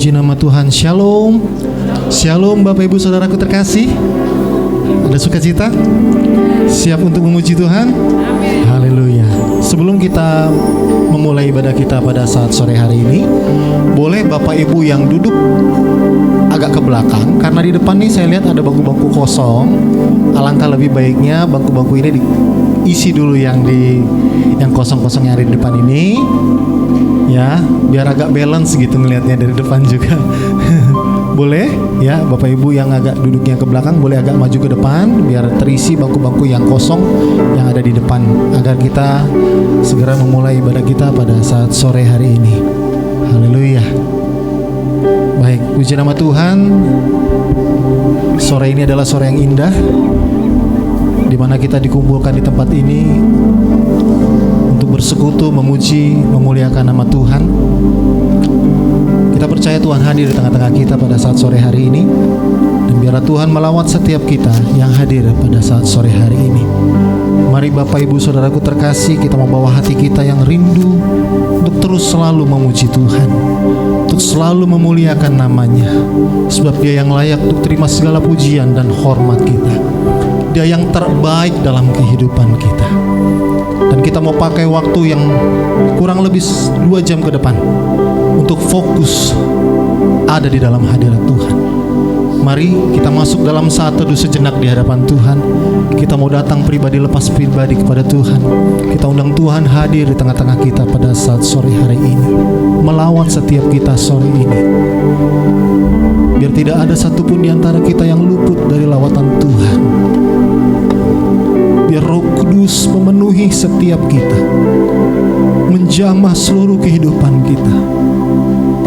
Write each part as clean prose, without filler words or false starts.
Puji nama Tuhan. Shalom. Shalom Bapak Ibu Saudaraku terkasih. Ada sukacita? Siap untuk memuji Tuhan? Amin. Haleluya. Sebelum kita memulai ibadah kita pada saat sore hari ini, boleh Bapak Ibu yang duduk agak ke belakang, karena di depan nih saya lihat ada bangku-bangku kosong. Alangkah lebih baiknya bangku-bangku ini diisi dulu yang kosong-kosong yang ada di depan ini. Ya, biar agak balance gitu ngelihatnya dari depan juga. Boleh ya, Bapak Ibu yang agak duduknya ke belakang boleh agak maju ke depan biar terisi bangku-bangku yang kosong yang ada di depan, agar kita segera memulai ibadah kita pada saat sore hari ini. Haleluya. Baik, puji nama Tuhan. Sore ini adalah sore yang indah, di mana kita dikumpulkan di tempat ini untuk bersekutu, memuji, memuliakan nama Tuhan. Kita percaya Tuhan hadir di tengah-tengah kita pada saat sore hari ini, dan biarlah Tuhan melawat setiap kita yang hadir pada saat sore hari ini. Mari Bapak Ibu Saudaraku terkasih, kita membawa hati kita yang rindu untuk terus selalu memuji Tuhan, untuk selalu memuliakan namanya, sebab Dia yang layak untuk terima segala pujian dan hormat kita. Dia yang terbaik dalam kehidupan kita. Dan kita mau pakai waktu yang kurang lebih 2 jam ke depan untuk fokus ada di dalam hadirat Tuhan. Mari kita masuk dalam saat teduh sejenak di hadapan Tuhan. Kita mau datang pribadi lepas pribadi kepada Tuhan. Kita undang Tuhan hadir di tengah-tengah kita pada saat sore hari ini, melawat setiap kita sore ini. Biar tidak ada satupun di antara kita yang luput dari lawatan Tuhan. Biar Roh Kudus memenuhi setiap kita, menjamah seluruh kehidupan kita.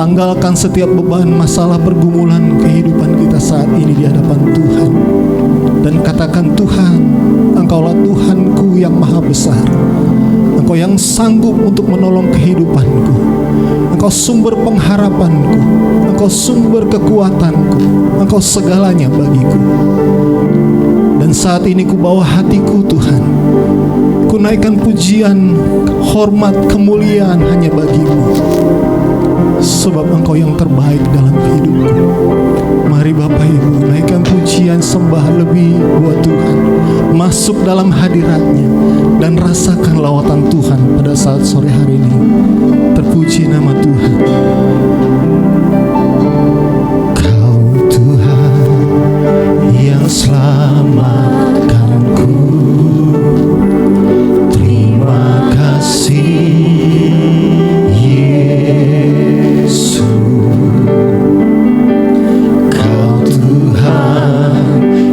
Tanggalkan setiap beban, masalah, pergumulan kehidupan kita saat ini di hadapan Tuhan. Dan katakan, Tuhan, Engkaulah Tuhanku yang maha besar. Engkau yang sanggup untuk menolong kehidupanku. Engkau sumber pengharapanku. Engkau sumber kekuatanku. Engkau segalanya bagiku. Dan saat ini ku bawa hatiku Tuhan, ku naikkan pujian, hormat, kemuliaan hanya bagimu, sebab Engkau yang terbaik dalam hidupku. Mari Bapak Ibu naikkan pujian sembah lebih buat Tuhan, masuk dalam hadiratnya dan rasakan lawatan Tuhan pada saat sore hari ini. Terpuji nama Tuhan. Kau Tuhan yang selamatkanku, terima kasih Yesus. Kau Tuhan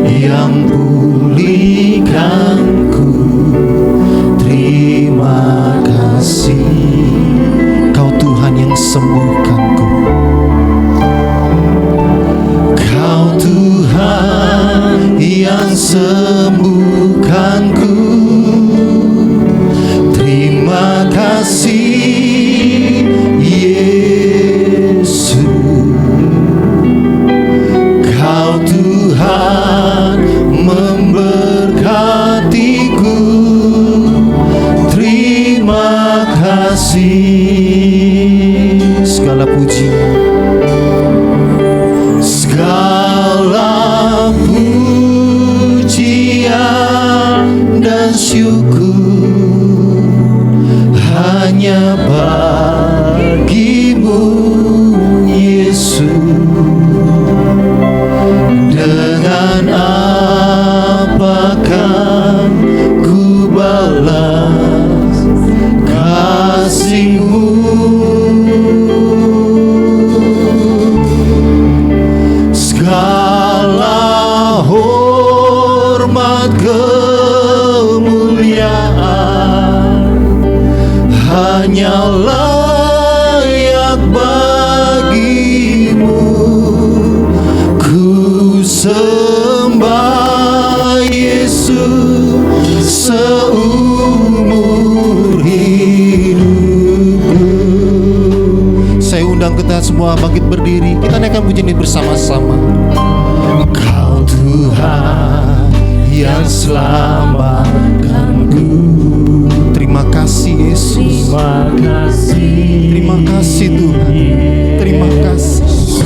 yang pulihkanku, terima kasih. Kau Tuhan yang sembuhkanku. Kau Tuhan yang sembuhkanku, terima kasih Yesus. Kau Tuhan memberkatiku, terima kasih. Segala puji, segala pujian dan syukur hanya bagimu Yesus. Dengan apakah ku balas kasih-Mu? Segala hormat kemuliaan hanya layak bagimu. Ku sembah Yesus seumur hidupku. Saya undang kita semua bangkit berdiri. Kita naikkan pujian ini bersama-sama. Kau Tuhan yang selamatkanku, terima kasih Yesus. Terima kasih Tuhan. Terima kasih.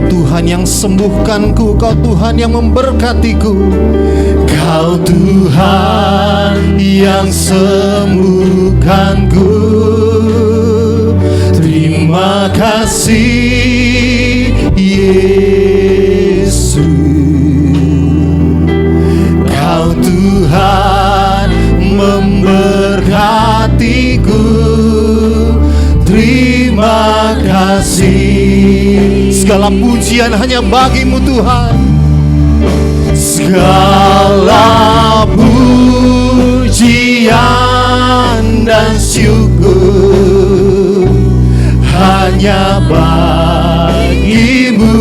Tuhan yang sembuhkanku, Kau Tuhan yang memberkatiku, Kau Tuhan yang sembuhkanku. Terima kasih Yesus, Kau Tuhan memberkatiku. Terima kasih. Segala pujian hanya bagi-Mu Tuhan. Segala pujian dan syukur hanya bagi-Mu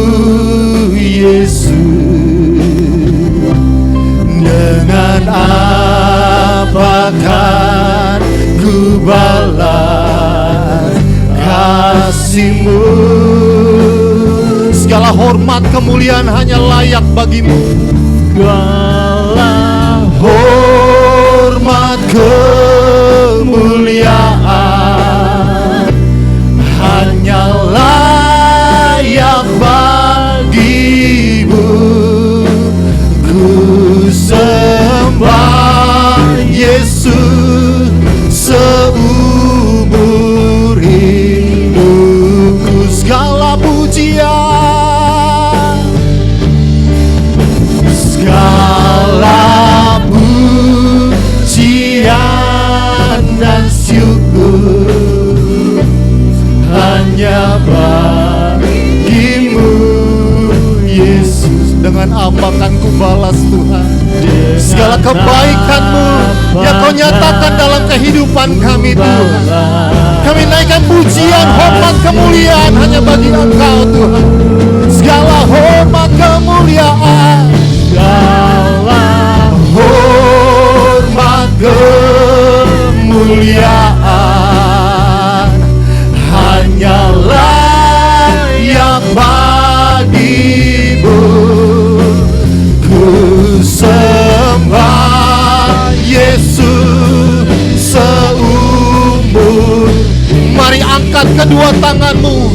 Yesus. Dengan apa kan ku balas kasih-Mu? Segala hormat kemuliaan hanya layak bagi-Mu. Segala hormat kemuliaan hanya layak bagi-Mu. Ku sembah Yesus seumur hidupku. Segala pujian, segala pujian dan syukur hanya bagi-Mu Yesus. Dengan apa kan ku balas Tuhan segala kebaikan-Mu yang Kau nyatakan dalam kehidupan kami Tuhan. Kami naikkan pujian, hormat, kemuliaan hanya bagi Engkau Tuhan. Segala hormat, kemuliaan, segala hormat, kemuliaan hanya layak bagi-Mu. Ku sembah Yesus seumur. Mari angkat kedua tanganmu,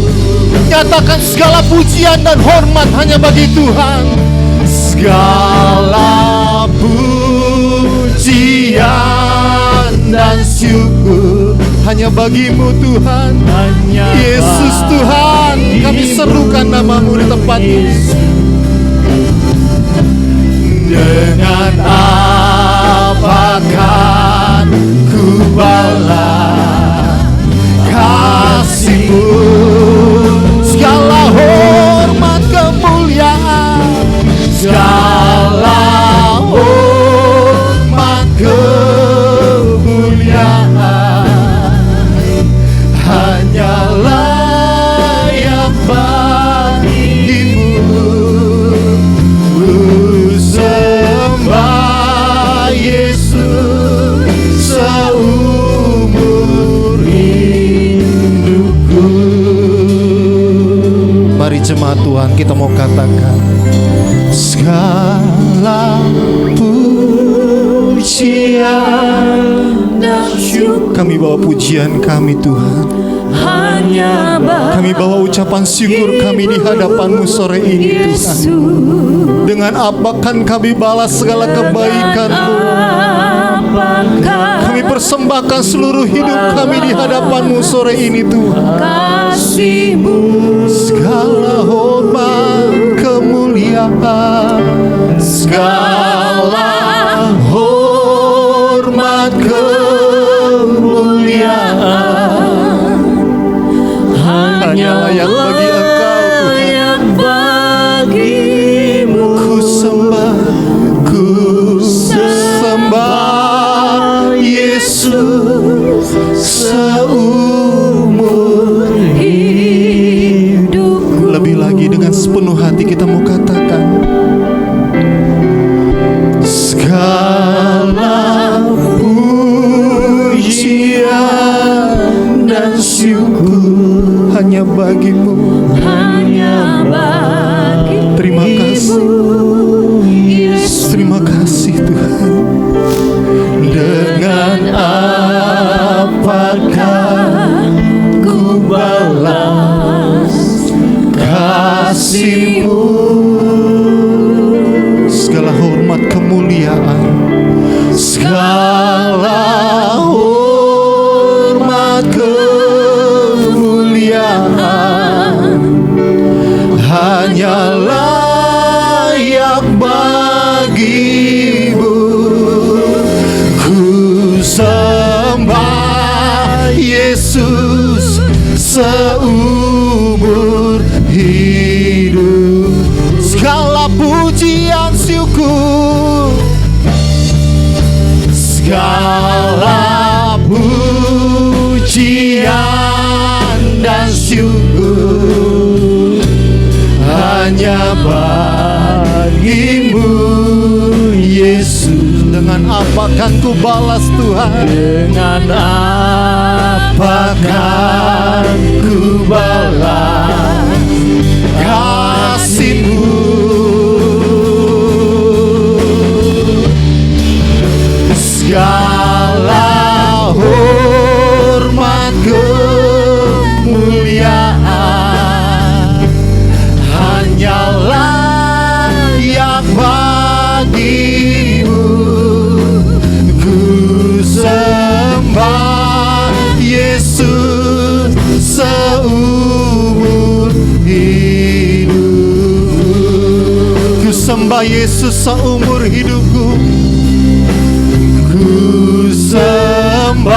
nyatakan segala pujian dan hormat hanya bagi Tuhan. Segala pujian dan syukur hanya bagi-Mu Tuhan. Yesus Tuhan, kami serukan nama-Mu di tempat ini. Dengan apa kan ku balas kasih-Mu? Segala hormat kemuliaan, segala hormat kemuliaan hanya layak bagi-Mu. Ku sembah Yesus seumur hidupku. Mari jemaat Tuhan, kita mau katakan segala pujian dan syukur. Kami bawa pujian kami Tuhan, hanya kami bawa ucapan syukur kami di hadapan-Mu sore ini Tuhan. Dengan apa kan kami balas segala kebaikan-Mu? Kami persembahkan seluruh hidup kami di hadapan-Mu sore ini Tuhan. Kasih-Mu, segala hormat kemuliaan, segala hormat kemuliaan hanya layak bagi Engkau Tuhan. Ku sembah Yesus seumur hidupku. Lebih lagi dengan sepenuh hati kita mau katakan segala pujian dan syukur hanya bagi-Mu. Terima kasih Yesus. Terima kasih Tuhan. Dengan apakah ku balas kasih bagimu. Ku sembah Yesus seumur hidup. Segala pujian syukur, segala pujian dan syukur hanya bagimu Yesus. Dengan apa kan ku balas Tuhan? Dengan apa kan ku balas kasih-Mu? Segala hormat kemuliaan hanyalah yang bagimu. Ku sembah Yesus seumur hidup. Ku sembah Yesus seumur hidupku. Ku sembah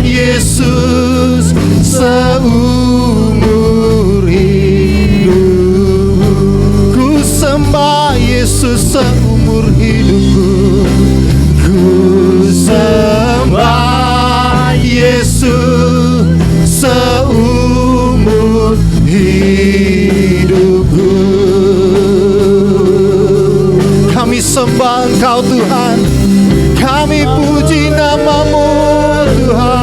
Yesus seumur hidup. Ku sembah Yesus seumur hidupku. Ku sembah Yesus seumur hidupku. Kami sembah Engkau Tuhan, kami puji nama-Mu Tuhan.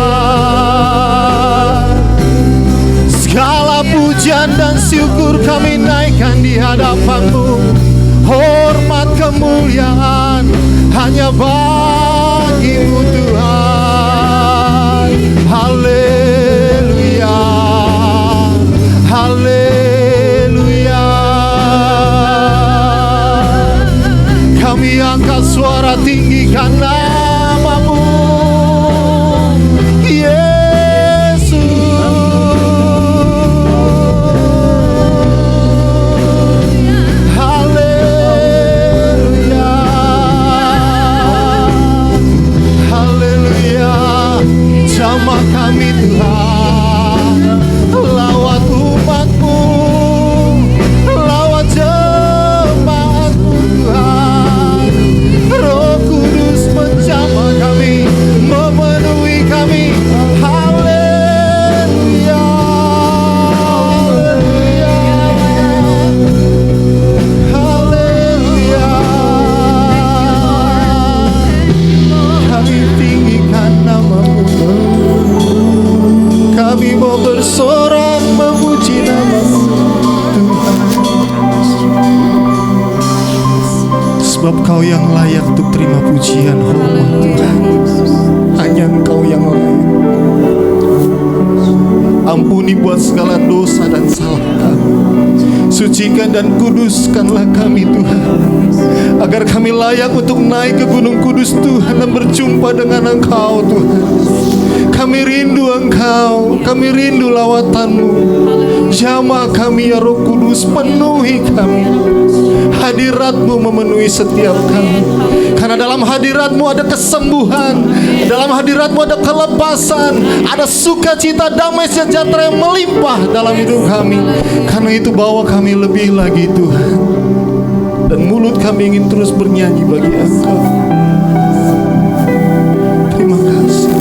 Segala pujian dan syukur kami naikkan di hadapan-Mu. Hormat kemuliaan hanya bagi-Mu Tuhan. Haleluya, haleluya. Kami angkat suara tinggikan nama-Mu Yesus. Haleluya, haleluya. Jamah kami Tuhan, lawat umat-Mu, lawat jemaat-Mu Tuhan. Roh Kudus menjamah kami, memenuhi kami. Haleluya, haleluya, haleluya. Kami tinggikan nama-Mu, kami mau bersorak memuji nama-Mu Tuhan. Sebab Kau yang layak untuk terima pujian hormat Tuhan. Hanya Engkau yang layak. Ampuni buat segala dosa dan salah kami. Sucikan dan kuduskanlah kami Tuhan, agar kami layak untuk naik ke Gunung Kudus Tuhan dan berjumpa dengan Engkau Tuhan. Kami rindu Engkau, kami rindu lawatan-Mu. Jamah kami ya Roh Kudus, penuhi kami. Hadirat-Mu memenuhi setiap kami. Karena dalam hadirat-Mu ada kesembuhan, dalam hadirat-Mu ada kelepasan, ada sukacita, damai sejahtera yang melimpah dalam hidup kami. Karena itu bawa kami lebih lagi Tuhan, dan mulut kami ingin terus bernyanyi bagi Engkau. Terima kasih.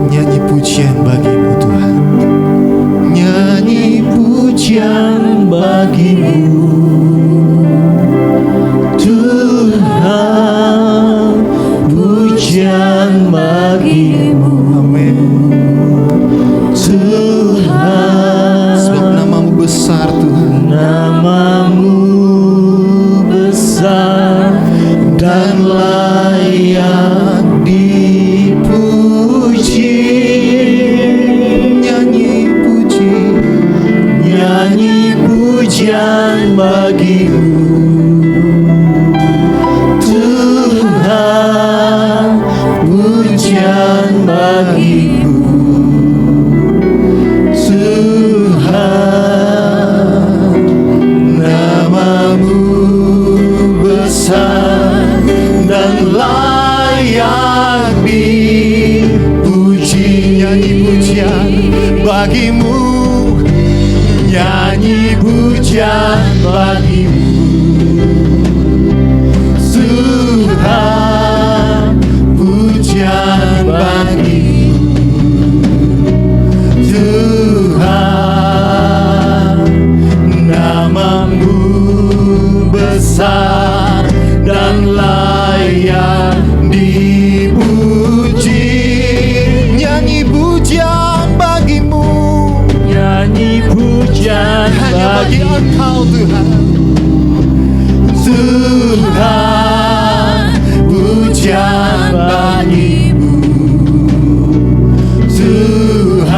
Nyanyi pujian bagi-Mu Tuhan, nyanyi pujian bagi-Mu Tuhan, pujian bagi-Mu. Amin Tuhan, sebab nama-Mu besar Tuhan. Nama-Mu besar dan layak dipuji. Nyanyi pujian bagi-Mu Tuhan, pujian bagimu, Tuhan. Namamu besar dan layak dipuji. Nyanyi pujian bagimu, nyanyi pujian bagimu, Tuhan. Pujian bagimu, Tuhan. Namamu besar dan layak dipuji. Nyanyi pujian bagimu, nyanyi pujian hanya bagi Engkau Tuhan. Tuhan, pujian bagimu, Tuhan.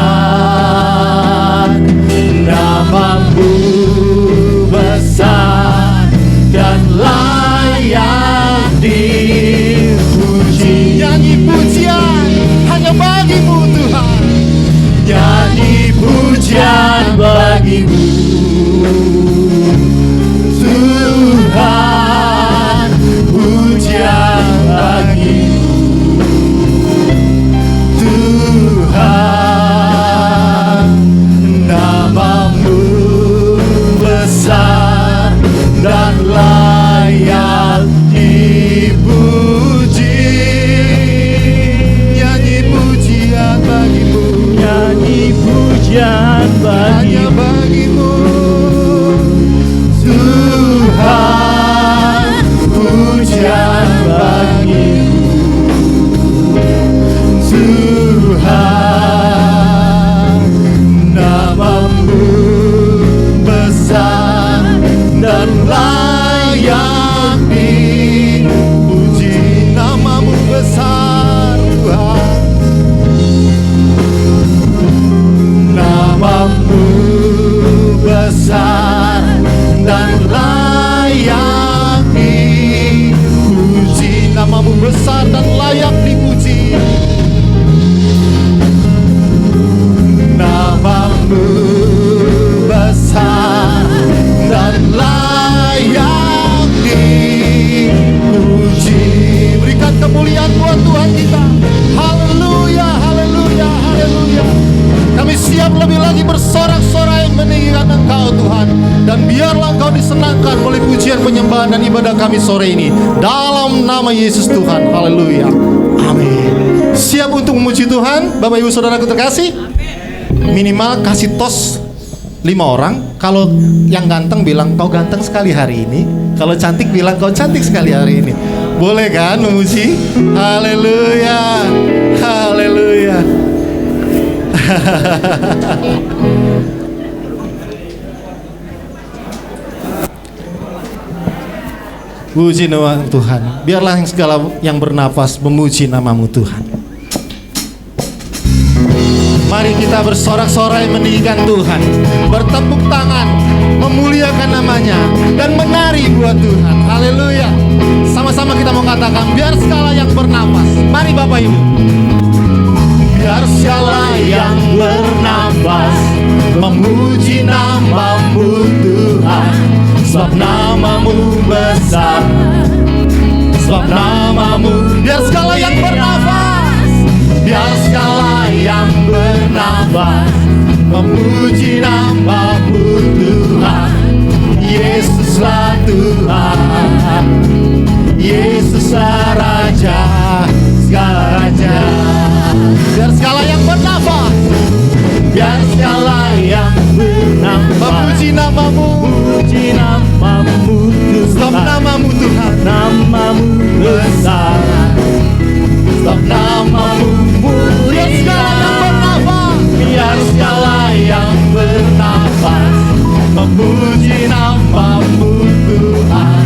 Namamu besar dan layak dipuji. Nyanyi pujian hanya bagimu Tuhan. Nyanyi pujian bagimu, Tuhan. Pujian bagimu, Tuhan. Namamu besar dan layak dipuji. Nyanyi pujian bagimu, nyanyi pujian hanya bagimu, Tuhan. Pujian bagimu, Tuhan. Namamu besar dan layak dipuji. Namamu besar Tuhan. Namamu besar dan layak dipuji. Namamu besar dan layak dipuji. Namamu besar dan layak dipuji. Berikan kemuliaan buat Tuhan kita. Haleluya, haleluya, haleluya. Kami siap lebih lagi bersorak-sorai meninggikan Engkau Tuhan. Dan biarlah Engkau disenangkan oleh pujian, penyembahan dan ibadah kami sore ini. Dalam nama Yesus Tuhan. Haleluya. Amin. Siap untuk memuji Tuhan Bapak Ibu Saudaraku terkasih? Minimal kasih tos 5 orang. Kalau yang ganteng bilang kau ganteng sekali hari ini. Kalau cantik bilang kau cantik sekali hari ini. Boleh kan memuji? Haleluya. Haleluya. Puji nama Tuhan. Biarlah yang segala yang bernafas memuji namamu Tuhan. Mari kita bersorak-sorai meninggikan Tuhan, bertepuk tangan, memuliakan namanya, dan menari buat Tuhan. Haleluya. Sama-sama kita mau katakan, biar segala yang bernafas. Mari Bapak Ibu. Biar segala yang bernafas memuji namamu Tuhan. Sebab namamu besar, sebab namamu. Biar segala yang bernafas, biar segala yang bernafas memuji namamu Tuhan. Yesuslah Tuhan, Yesuslah Raja, segala Raja. Biar segala yang bernafas, biar segala yang bernafas memuji namamu, puji namamu sebab Tuhan. namamu Tuhan. Namamu besar, Sebab namamu mulia. Biar segala yang bernafas memuji namamu Tuhan.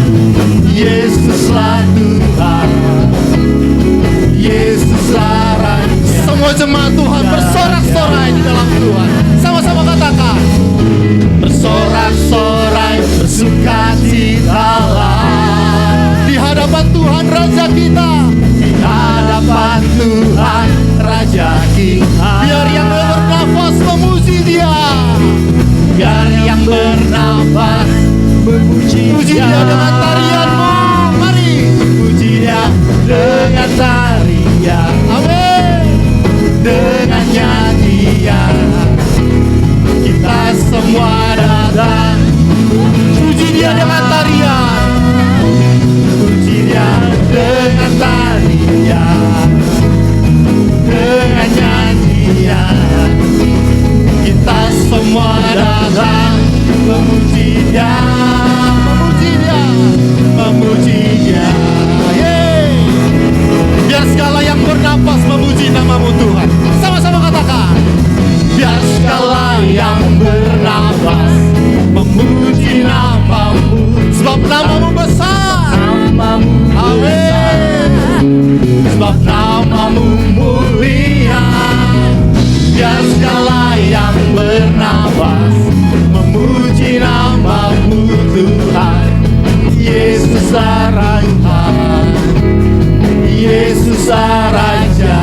Yesuslah Tuhan, Yesuslah Raja. Semua jemaat Tuhan bersorak-sorai di dalam Tuhan. Sama-sama katakan, bersorak-sorai, bersukacitalah di hadapan Tuhan Raja kita, di hadapan Tuhan Raja segala yang bernafas memuji nama-Mu Tuhan. Sama-sama katakan. Biar segala yang bernafas memuji nama-Mu, sebab nama-Mu besar. Amin. Sebab nama-Mu mulia. Biar segala yang bernafas memuji nama-Mu Tuhan. Yesus Raja, Yesus Raja.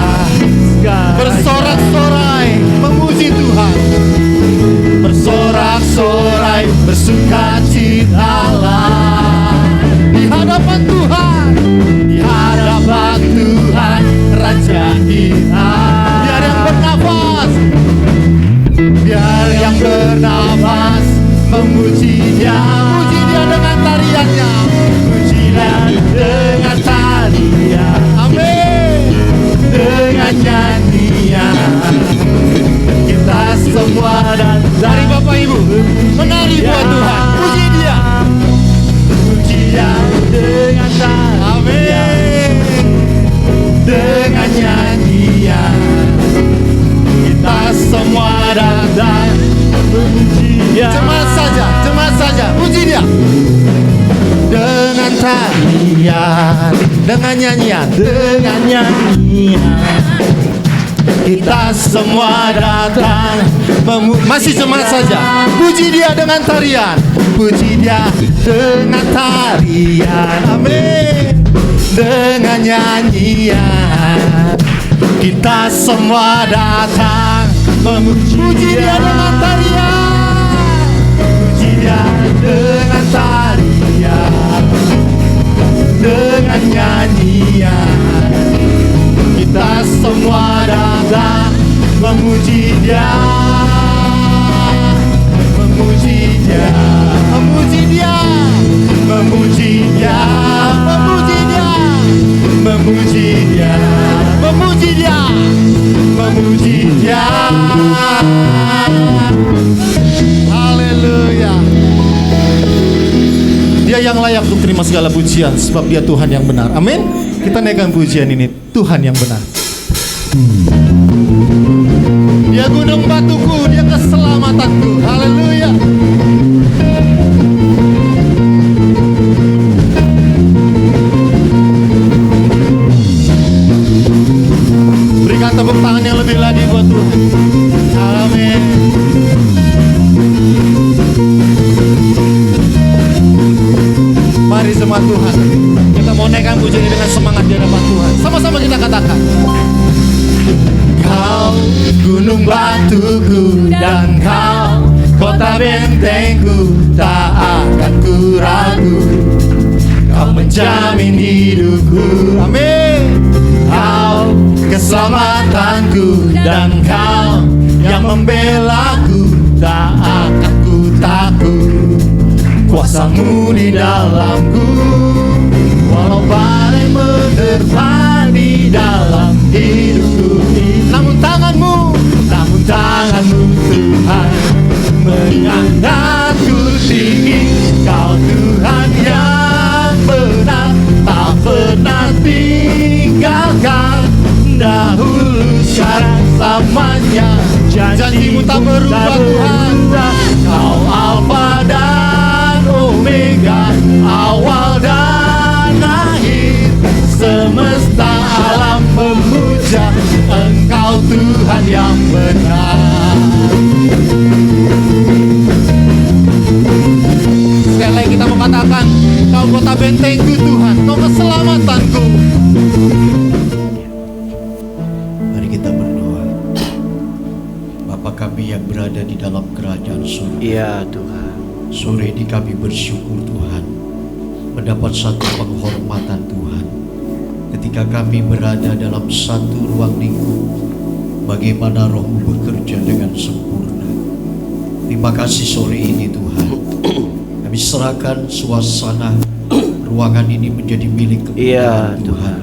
Bersorak-sorai memuji Tuhan, bersorak-sorai bersukacitalah di hadapan Tuhan, di hadapan Tuhan Raja kita. Biar yang bernafas, biar yang bernafas memuji Dia, puji Dia dengan tariannya, puji Dia dengan tarian, amin, dengan nyanyian. Kita semua datang. Mari Bapak Ibu menari buat Tuhan, puji Dia, puji Dia dengan tarian, amin, dengan nyanyian. Kita semua datang memuji Dia. Jemaat saja, puji Dia dengan tarian, dengan nyanyian, dengan nyanyian. Kita semua datang masih jemaat saja, puji Dia dengan tarian, puji Dia dengan tarian, amin, dengan nyanyian. Kita semua datang memuji Dia dengan tarian, puji Dia dengan tarian, dengan nyanyian. Kita semua datang memuji Dia, memuji Dia, memuji Dia, memuji Dia, memuji Dia, memuji Dia, memuji Dia, memuji Dia. Haleluya. Dia yang layak untuk terima segala pujian, sebab Dia Tuhan yang benar. Amin. Kita naikkan pujian ini, Tuhan yang benar. Dia gunung batuku, Dia keselamatanku. Haleluya. Berikan tepuk tangan yang lebih lagi buat Tuhan. Amin. Mari jemaat Tuhan, kita mau naikkan pujian ini dengan semangat di hadapan Tuhan. Sama-sama kita katakan. Kau gunung batuku dan Kau kota bentengku, tak akan ku ragu. Kau menjamin hidupku, amin. Kau keselamatanku dan Kau yang membelaku, tak akan ku takut. Kuasa-Mu di dalamku, walau badai menerpa di dalam hidupku. Namun tangan-Mu Tuhan mengangkatku tinggi. Kau Tuhan yang benar, tak pernah tinggalkan. Dahulu, sekarang, selamanya, janji-Mu tak berubah Tuhan. Kau Alfa dan Omega, awal dan akhir. Semesta alam memuja Engkau Tuhan yang benar. Sekali lagi kita mau katakan, Kau kota bentengku Tuhan, Kau keselamatanku. Mari kita berdoa. Bapa kami yang berada di dalam kerajaan surga. Iya Tuhan. Sore ini kami bersyukur Tuhan mendapat satu penghormatan Tuhan ketika kami berada dalam satu ruang lingkup. Bagaimana Roh-Mu bekerja dengan sempurna. Terima kasih sore ini Tuhan. Kami serahkan suasana ruangan ini menjadi milik Tuhan.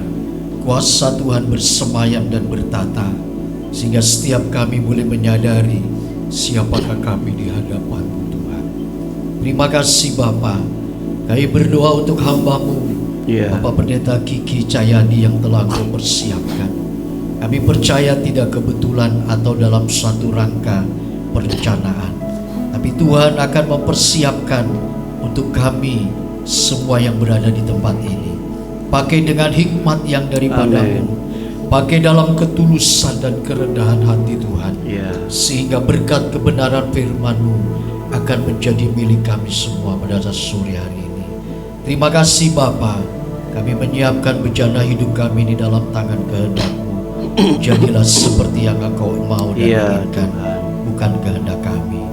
Kuasa Tuhan bersemayam dan bertata, sehingga setiap kami boleh menyadari siapakah kami di hadapan-Mu Tuhan. Terima kasih Bapa. Kami berdoa untuk hamba-Mu Iya. Bapak Pendeta Kiki Cahyani yang telah Kau persiapkan. Kami percaya tidak kebetulan atau dalam suatu rangka perencanaan, tapi Tuhan akan mempersiapkan untuk kami semua yang berada di tempat ini. Pakai dengan hikmat yang daripada-Mu, pakai dalam ketulusan dan kerendahan hati Tuhan, sehingga berkat kebenaran firman-Mu akan menjadi milik kami semua pada sore hari ini. Terima kasih Bapa, kami menyiapkan bejana hidup kami di dalam tangan kehendak-Mu. Jadilah seperti yang Engkau mau dan inginkan, bukan kehendak kami.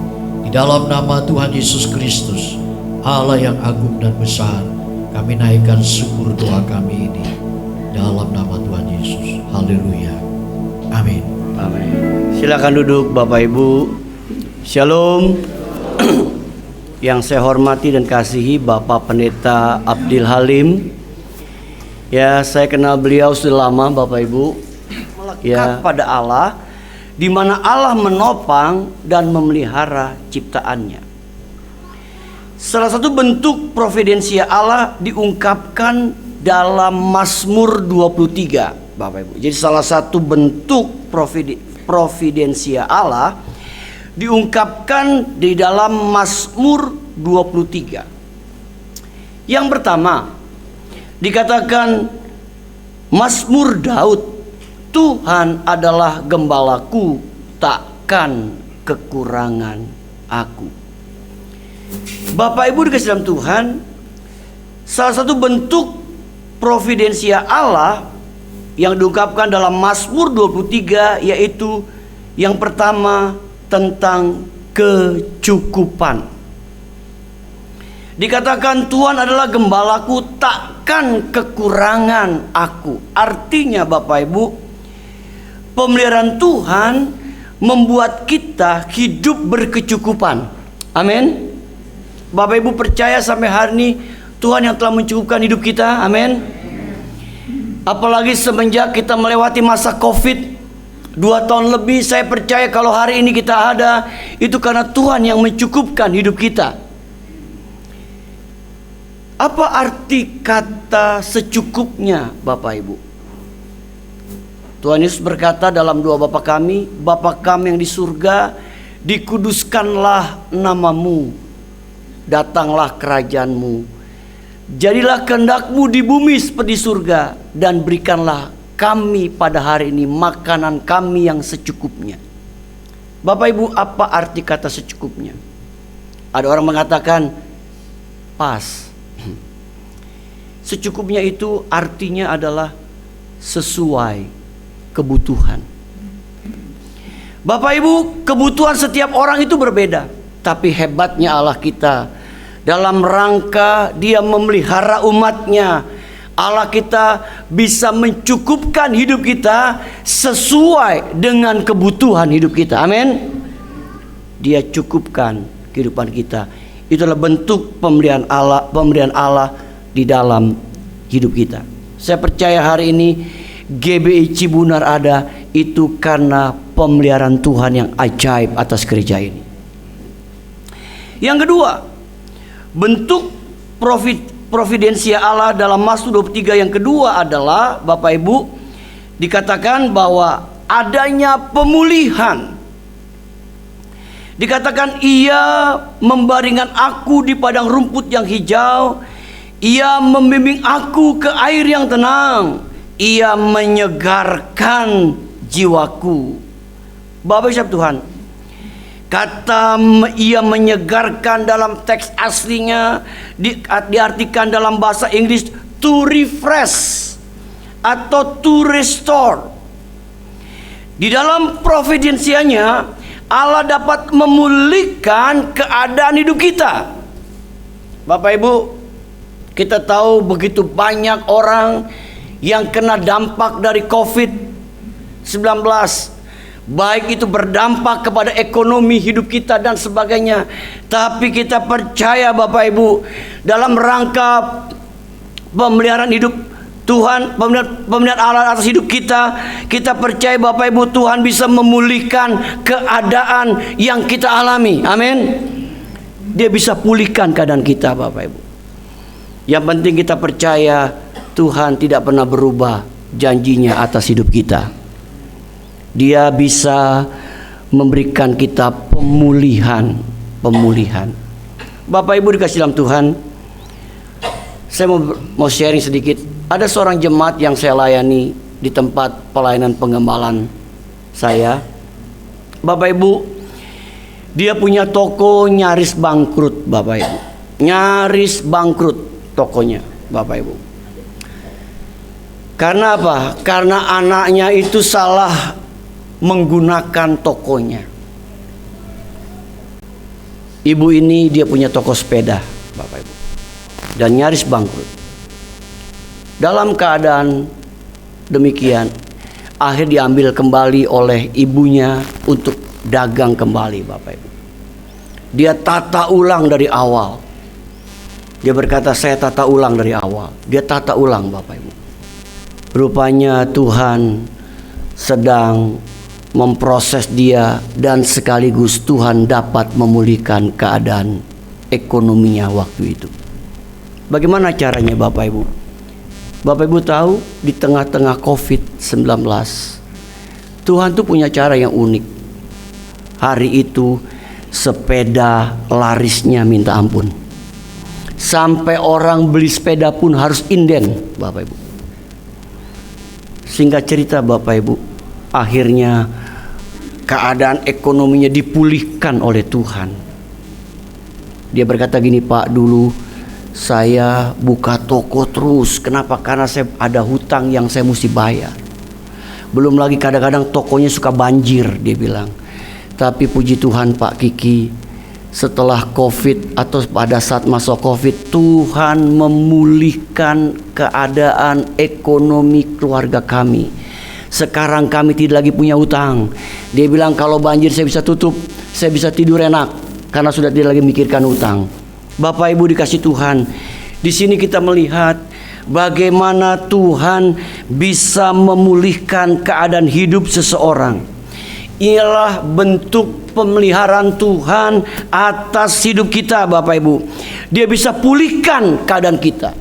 Di dalam nama Tuhan Yesus Kristus, Allah yang agung dan besar, kami naikkan syukur doa kami ini dalam nama Tuhan Yesus. Haleluya. Amin. Amin. Silakan duduk Bapak Ibu. Shalom. Yang saya hormati dan kasihi Bapak Pendeta Abdil Halim. Ya, saya kenal beliau sudah lama Bapak Ibu. Melekat pada Allah, di mana Allah menopang dan memelihara ciptaannya. Salah satu bentuk providensia Allah diungkapkan dalam Mazmur 23, Bapak Ibu. Jadi salah satu bentuk providensia Allah diungkapkan di dalam Mazmur 23. Yang pertama, dikatakan Mazmur Daud, Tuhan adalah gembalaku, takkan kekurangan aku. Bapak Ibu dikasih dalam Tuhan, salah satu bentuk providensia Allah yang diungkapkan dalam Mazmur 23 yaitu yang pertama tentang kecukupan. Dikatakan Tuhan adalah gembalaku, takkan kekurangan aku. Artinya Bapak Ibu, pemeliharaan Tuhan membuat kita hidup berkecukupan. Amin. Bapak Ibu percaya sampai hari ini Tuhan yang telah mencukupkan hidup kita. Amin. Apalagi semenjak kita melewati masa Covid 2 tahun lebih, saya percaya kalau hari ini kita ada, itu karena Tuhan yang mencukupkan hidup kita. Apa arti kata secukupnya Bapak Ibu? Tuhan Yesus berkata dalam doa Bapa kami yang di surga, dikuduskanlah namamu, datanglah kerajaanmu, jadilah kehendak-Mu di bumi seperti surga, dan berikanlah kami pada hari ini makanan kami yang secukupnya. Bapak Ibu, apa arti kata secukupnya? Ada orang mengatakan pas. Secukupnya itu artinya adalah sesuai kebutuhan. Bapak Ibu, kebutuhan setiap orang itu berbeda. Tapi hebatnya Allah kita, dalam rangka Dia memelihara umatnya, Allah kita bisa mencukupkan hidup kita sesuai dengan kebutuhan hidup kita. Amin. Dia cukupkan kehidupan kita. Itulah bentuk pemberian Allah di dalam hidup kita. Saya percaya hari ini GBI Cibunar ada itu karena pemeliharaan Tuhan yang ajaib atas gereja ini. Yang kedua, bentuk providensia Allah dalam Mazmur 23 yang kedua adalah Bapak Ibu, dikatakan bahwa adanya pemulihan. Dikatakan Ia membaringkan aku di padang rumput yang hijau, Ia membimbing aku ke air yang tenang, Ia menyegarkan jiwaku. Bapak Ibu Tuhan, kata Ia menyegarkan dalam teks aslinya diartikan dalam bahasa Inggris to refresh atau to restore. Di dalam providensianya Allah dapat memulihkan keadaan hidup kita. Bapak Ibu, kita tahu begitu banyak orang yang kena dampak dari COVID-19, baik itu berdampak kepada ekonomi hidup kita dan sebagainya. Tapi kita percaya Bapak Ibu, dalam rangka pemeliharaan hidup Tuhan, pemeliharaan Allah atas hidup kita, kita percaya Bapak Ibu, Tuhan bisa memulihkan keadaan yang kita alami. Amin. Dia bisa pulihkan keadaan kita Bapak Ibu. Yang penting kita percaya Tuhan tidak pernah berubah janjinya atas hidup kita. Dia bisa memberikan kita pemulihan. Bapak Ibu dikasih dalam Tuhan, saya mau sharing sedikit. Ada seorang jemaat yang saya layani di tempat pelayanan pengembalaan saya. Bapak Ibu, dia punya toko nyaris bangkrut, Bapak Ibu. Nyaris bangkrut tokonya, Bapak Ibu. Karena apa? Karena anaknya itu salah menggunakan tokonya. Ibu ini dia punya toko sepeda, Bapak Ibu, dan nyaris bangkrut. Dalam keadaan demikian, akhir diambil kembali oleh ibunya untuk dagang kembali, Bapak Ibu. Dia tata ulang dari awal. Dia berkata, saya tata ulang dari awal. Dia tata ulang, Bapak Ibu. Rupanya Tuhan sedang memproses dia, dan sekaligus Tuhan dapat memulihkan keadaan ekonominya waktu itu. Bagaimana caranya, Bapak Ibu? Bapak Ibu tahu, di tengah-tengah COVID-19, Tuhan tuh punya cara yang unik. Hari itu sepeda larisnya minta ampun. Sampai orang beli sepeda pun harus inden, Bapak Ibu. Singkat cerita, Bapak Ibu, akhirnya keadaan ekonominya dipulihkan oleh Tuhan. Dia berkata gini, Pak, dulu saya buka toko terus. Kenapa? Karena saya ada hutang yang saya mesti bayar. Belum lagi kadang-kadang tokonya suka banjir, dia bilang. Tapi puji Tuhan, Pak Kiki, setelah COVID atau pada saat masa COVID, Tuhan memulihkan keadaan ekonomi keluarga kami. Sekarang kami tidak lagi punya hutang. Dia bilang kalau banjir saya bisa tutup, saya bisa tidur enak karena sudah tidak lagi mikirkan hutang. Bapak Ibu dikasih Tuhan, di sini kita melihat bagaimana Tuhan bisa memulihkan keadaan hidup seseorang. Ialah bentuk pemeliharaan Tuhan atas hidup kita, Bapak Ibu. Dia bisa pulihkan keadaan kita.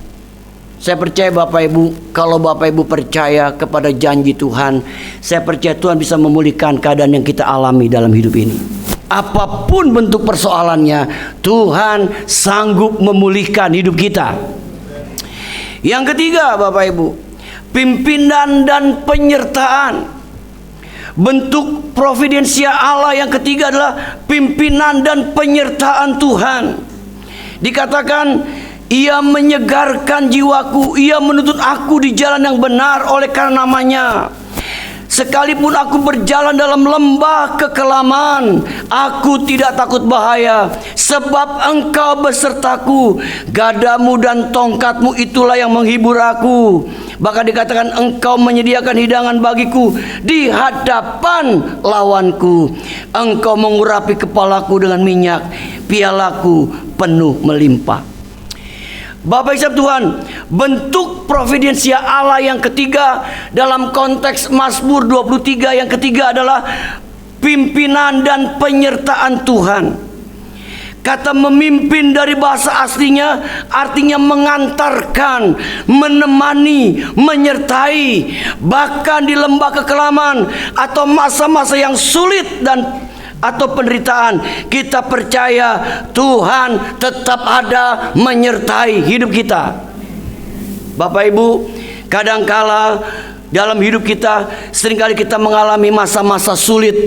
Saya percaya, Bapak Ibu, kalau Bapak Ibu percaya kepada janji Tuhan, saya percaya Tuhan bisa memulihkan keadaan yang kita alami dalam hidup ini. Apapun bentuk persoalannya, Tuhan sanggup memulihkan hidup kita. Yang ketiga, Bapak Ibu, pimpinan dan penyertaan. Bentuk providensia Allah yang ketiga adalah pimpinan dan penyertaan Tuhan. Dikatakan, Ia menyegarkan jiwaku, Ia menuntut aku di jalan yang benar oleh karena namanya. Sekalipun aku berjalan dalam lembah kekelaman, aku tidak takut bahaya, sebab Engkau besertaku. Gadamu dan tongkatmu itulah yang menghibur aku. Bahkan dikatakan Engkau menyediakan hidangan bagiku di hadapan lawanku. Engkau mengurapi kepalaku dengan minyak, pialaku penuh melimpah. Bapak Ibu Tuhan, bentuk providensia Allah yang ketiga dalam konteks Mazmur 23 yang ketiga adalah pimpinan dan penyertaan Tuhan. Kata memimpin dari bahasa aslinya artinya mengantarkan, menemani, menyertai. Bahkan di lembah kekelaman atau masa-masa yang sulit atau penderitaan, kita percaya Tuhan tetap ada menyertai hidup kita. Bapak Ibu, kadangkala dalam hidup kita seringkali kita mengalami masa-masa sulit,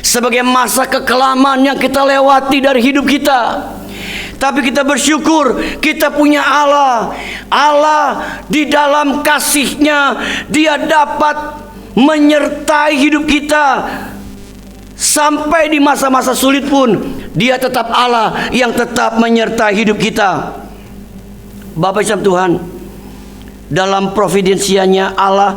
sebagai masa kekelaman yang kita lewati dari hidup kita. Tapi kita bersyukur kita punya Allah. Allah di dalam kasih-Nya, Dia dapat menyertai hidup kita. Sampai di masa-masa sulit pun Dia tetap Allah yang tetap menyertai hidup kita. Bapak Ibu Tuhan, dalam providensianya Allah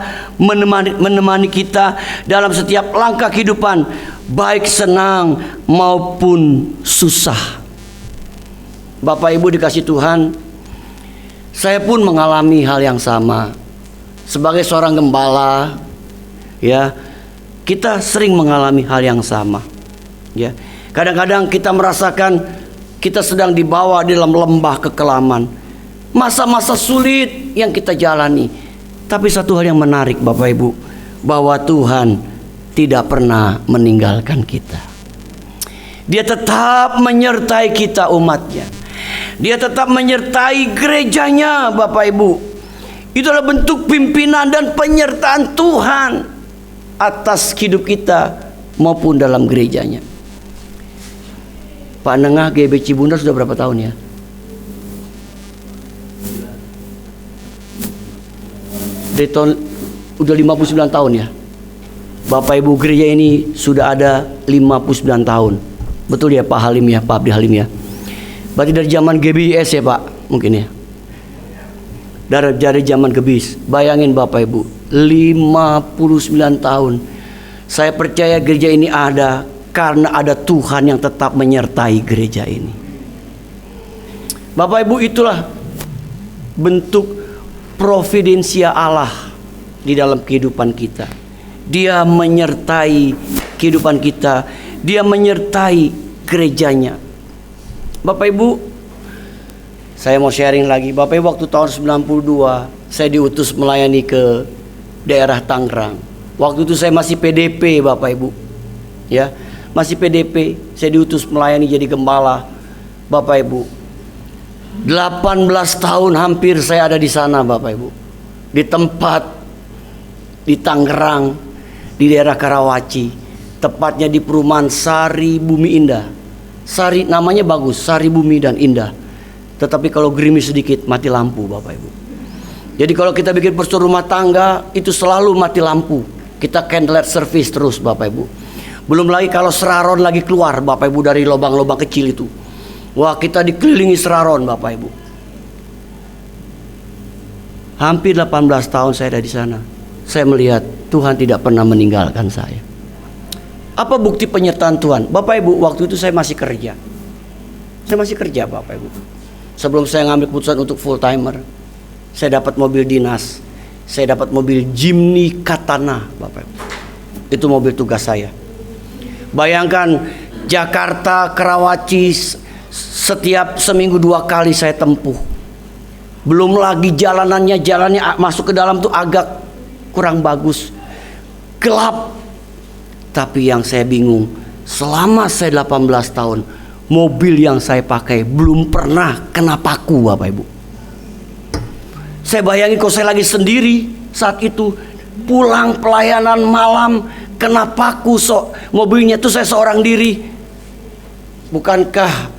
menemani kita dalam setiap langkah kehidupan, baik senang maupun susah. Bapak Ibu dikasih Tuhan, saya pun mengalami hal yang sama. Sebagai seorang gembala, ya, kita sering mengalami hal yang sama, ya. Kadang-kadang kita merasakan kita sedang dibawa di dalam lembah kekelaman. masa-masa sulit yang kita jalani. Tapi satu hal yang menarik Bapak Ibu, bahwa Tuhan tidak pernah meninggalkan kita. Dia tetap menyertai kita umatnya. Dia tetap menyertai gerejanya Bapak Ibu. Itu adalah bentuk pimpinan dan penyertaan Tuhan atas hidup kita maupun dalam gerejanya. Pak Nengah GB Cibundar sudah berapa tahun ya? Dari tahun udah 59 tahun ya. Bapak Ibu gereja ini sudah ada 59 tahun. Betul ya Pak Halim ya, Pak Abdi Halim ya. Berarti dari zaman GBIS ya Pak, mungkin ya. Dari zaman Gebis. Bayangin Bapak Ibu, 59 tahun. Saya percaya gereja ini ada karena ada Tuhan yang tetap menyertai gereja ini. Bapak Ibu, itulah bentuk providensia Allah di dalam kehidupan kita. Dia menyertai kehidupan kita. Dia menyertai gerejanya. Bapak Ibu, saya mau sharing lagi. Bapak Ibu, waktu tahun 92 saya diutus melayani ke daerah Tangerang. Waktu itu saya masih PDP Bapak Ibu. Ya, masih PDP. Saya diutus melayani jadi gembala. Bapak Ibu, 18 tahun hampir saya ada di sana Bapak Ibu. Di tempat di Tangerang, di daerah Karawaci, tepatnya di perumahan Sari Bumi Indah. Sari namanya bagus, Sari Bumi dan Indah. Tetapi kalau gerimis sedikit mati lampu Bapak Ibu. Jadi kalau kita bikin postur rumah tangga itu selalu mati lampu. Kita candlelight service terus Bapak Ibu. Belum lagi kalau seraron lagi keluar Bapak Ibu dari lubang-lubang kecil itu. Wah, kita dikelilingi seraron Bapak Ibu. Hampir 18 tahun saya ada di sana. Saya melihat Tuhan tidak pernah meninggalkan saya. Apa bukti penyertaan Tuhan? Bapak Ibu, waktu itu saya masih kerja. Saya masih kerja Bapak Ibu. Sebelum saya ngambil keputusan untuk full timer, saya dapat mobil dinas. Saya dapat mobil Jimny Katana Bapak Ibu. Itu mobil tugas saya. Bayangkan Jakarta, Karawaci, setiap seminggu 2 kali saya tempuh. Belum lagi jalannya masuk ke dalam tuh agak kurang bagus, gelap. Tapi yang saya bingung, selama saya 18 tahun, mobil yang saya pakai belum pernah kena paku Bapak Ibu. Saya bayangin kalau saya lagi sendiri saat itu, pulang pelayanan malam, kena paku mobilnya tuh saya seorang diri. Bukankah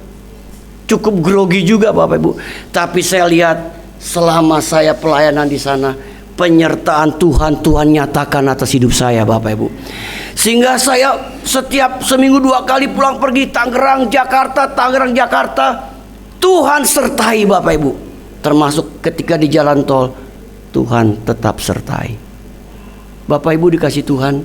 cukup grogi juga Bapak Ibu? Tapi saya lihat selama saya pelayanan di sana, penyertaan Tuhan nyatakan atas hidup saya Bapak Ibu. Sehingga saya setiap seminggu 2 kali pulang pergi Tangerang Jakarta, Tuhan sertai Bapak Ibu. Termasuk ketika di jalan tol, Tuhan tetap sertai. Bapak Ibu dikasih Tuhan,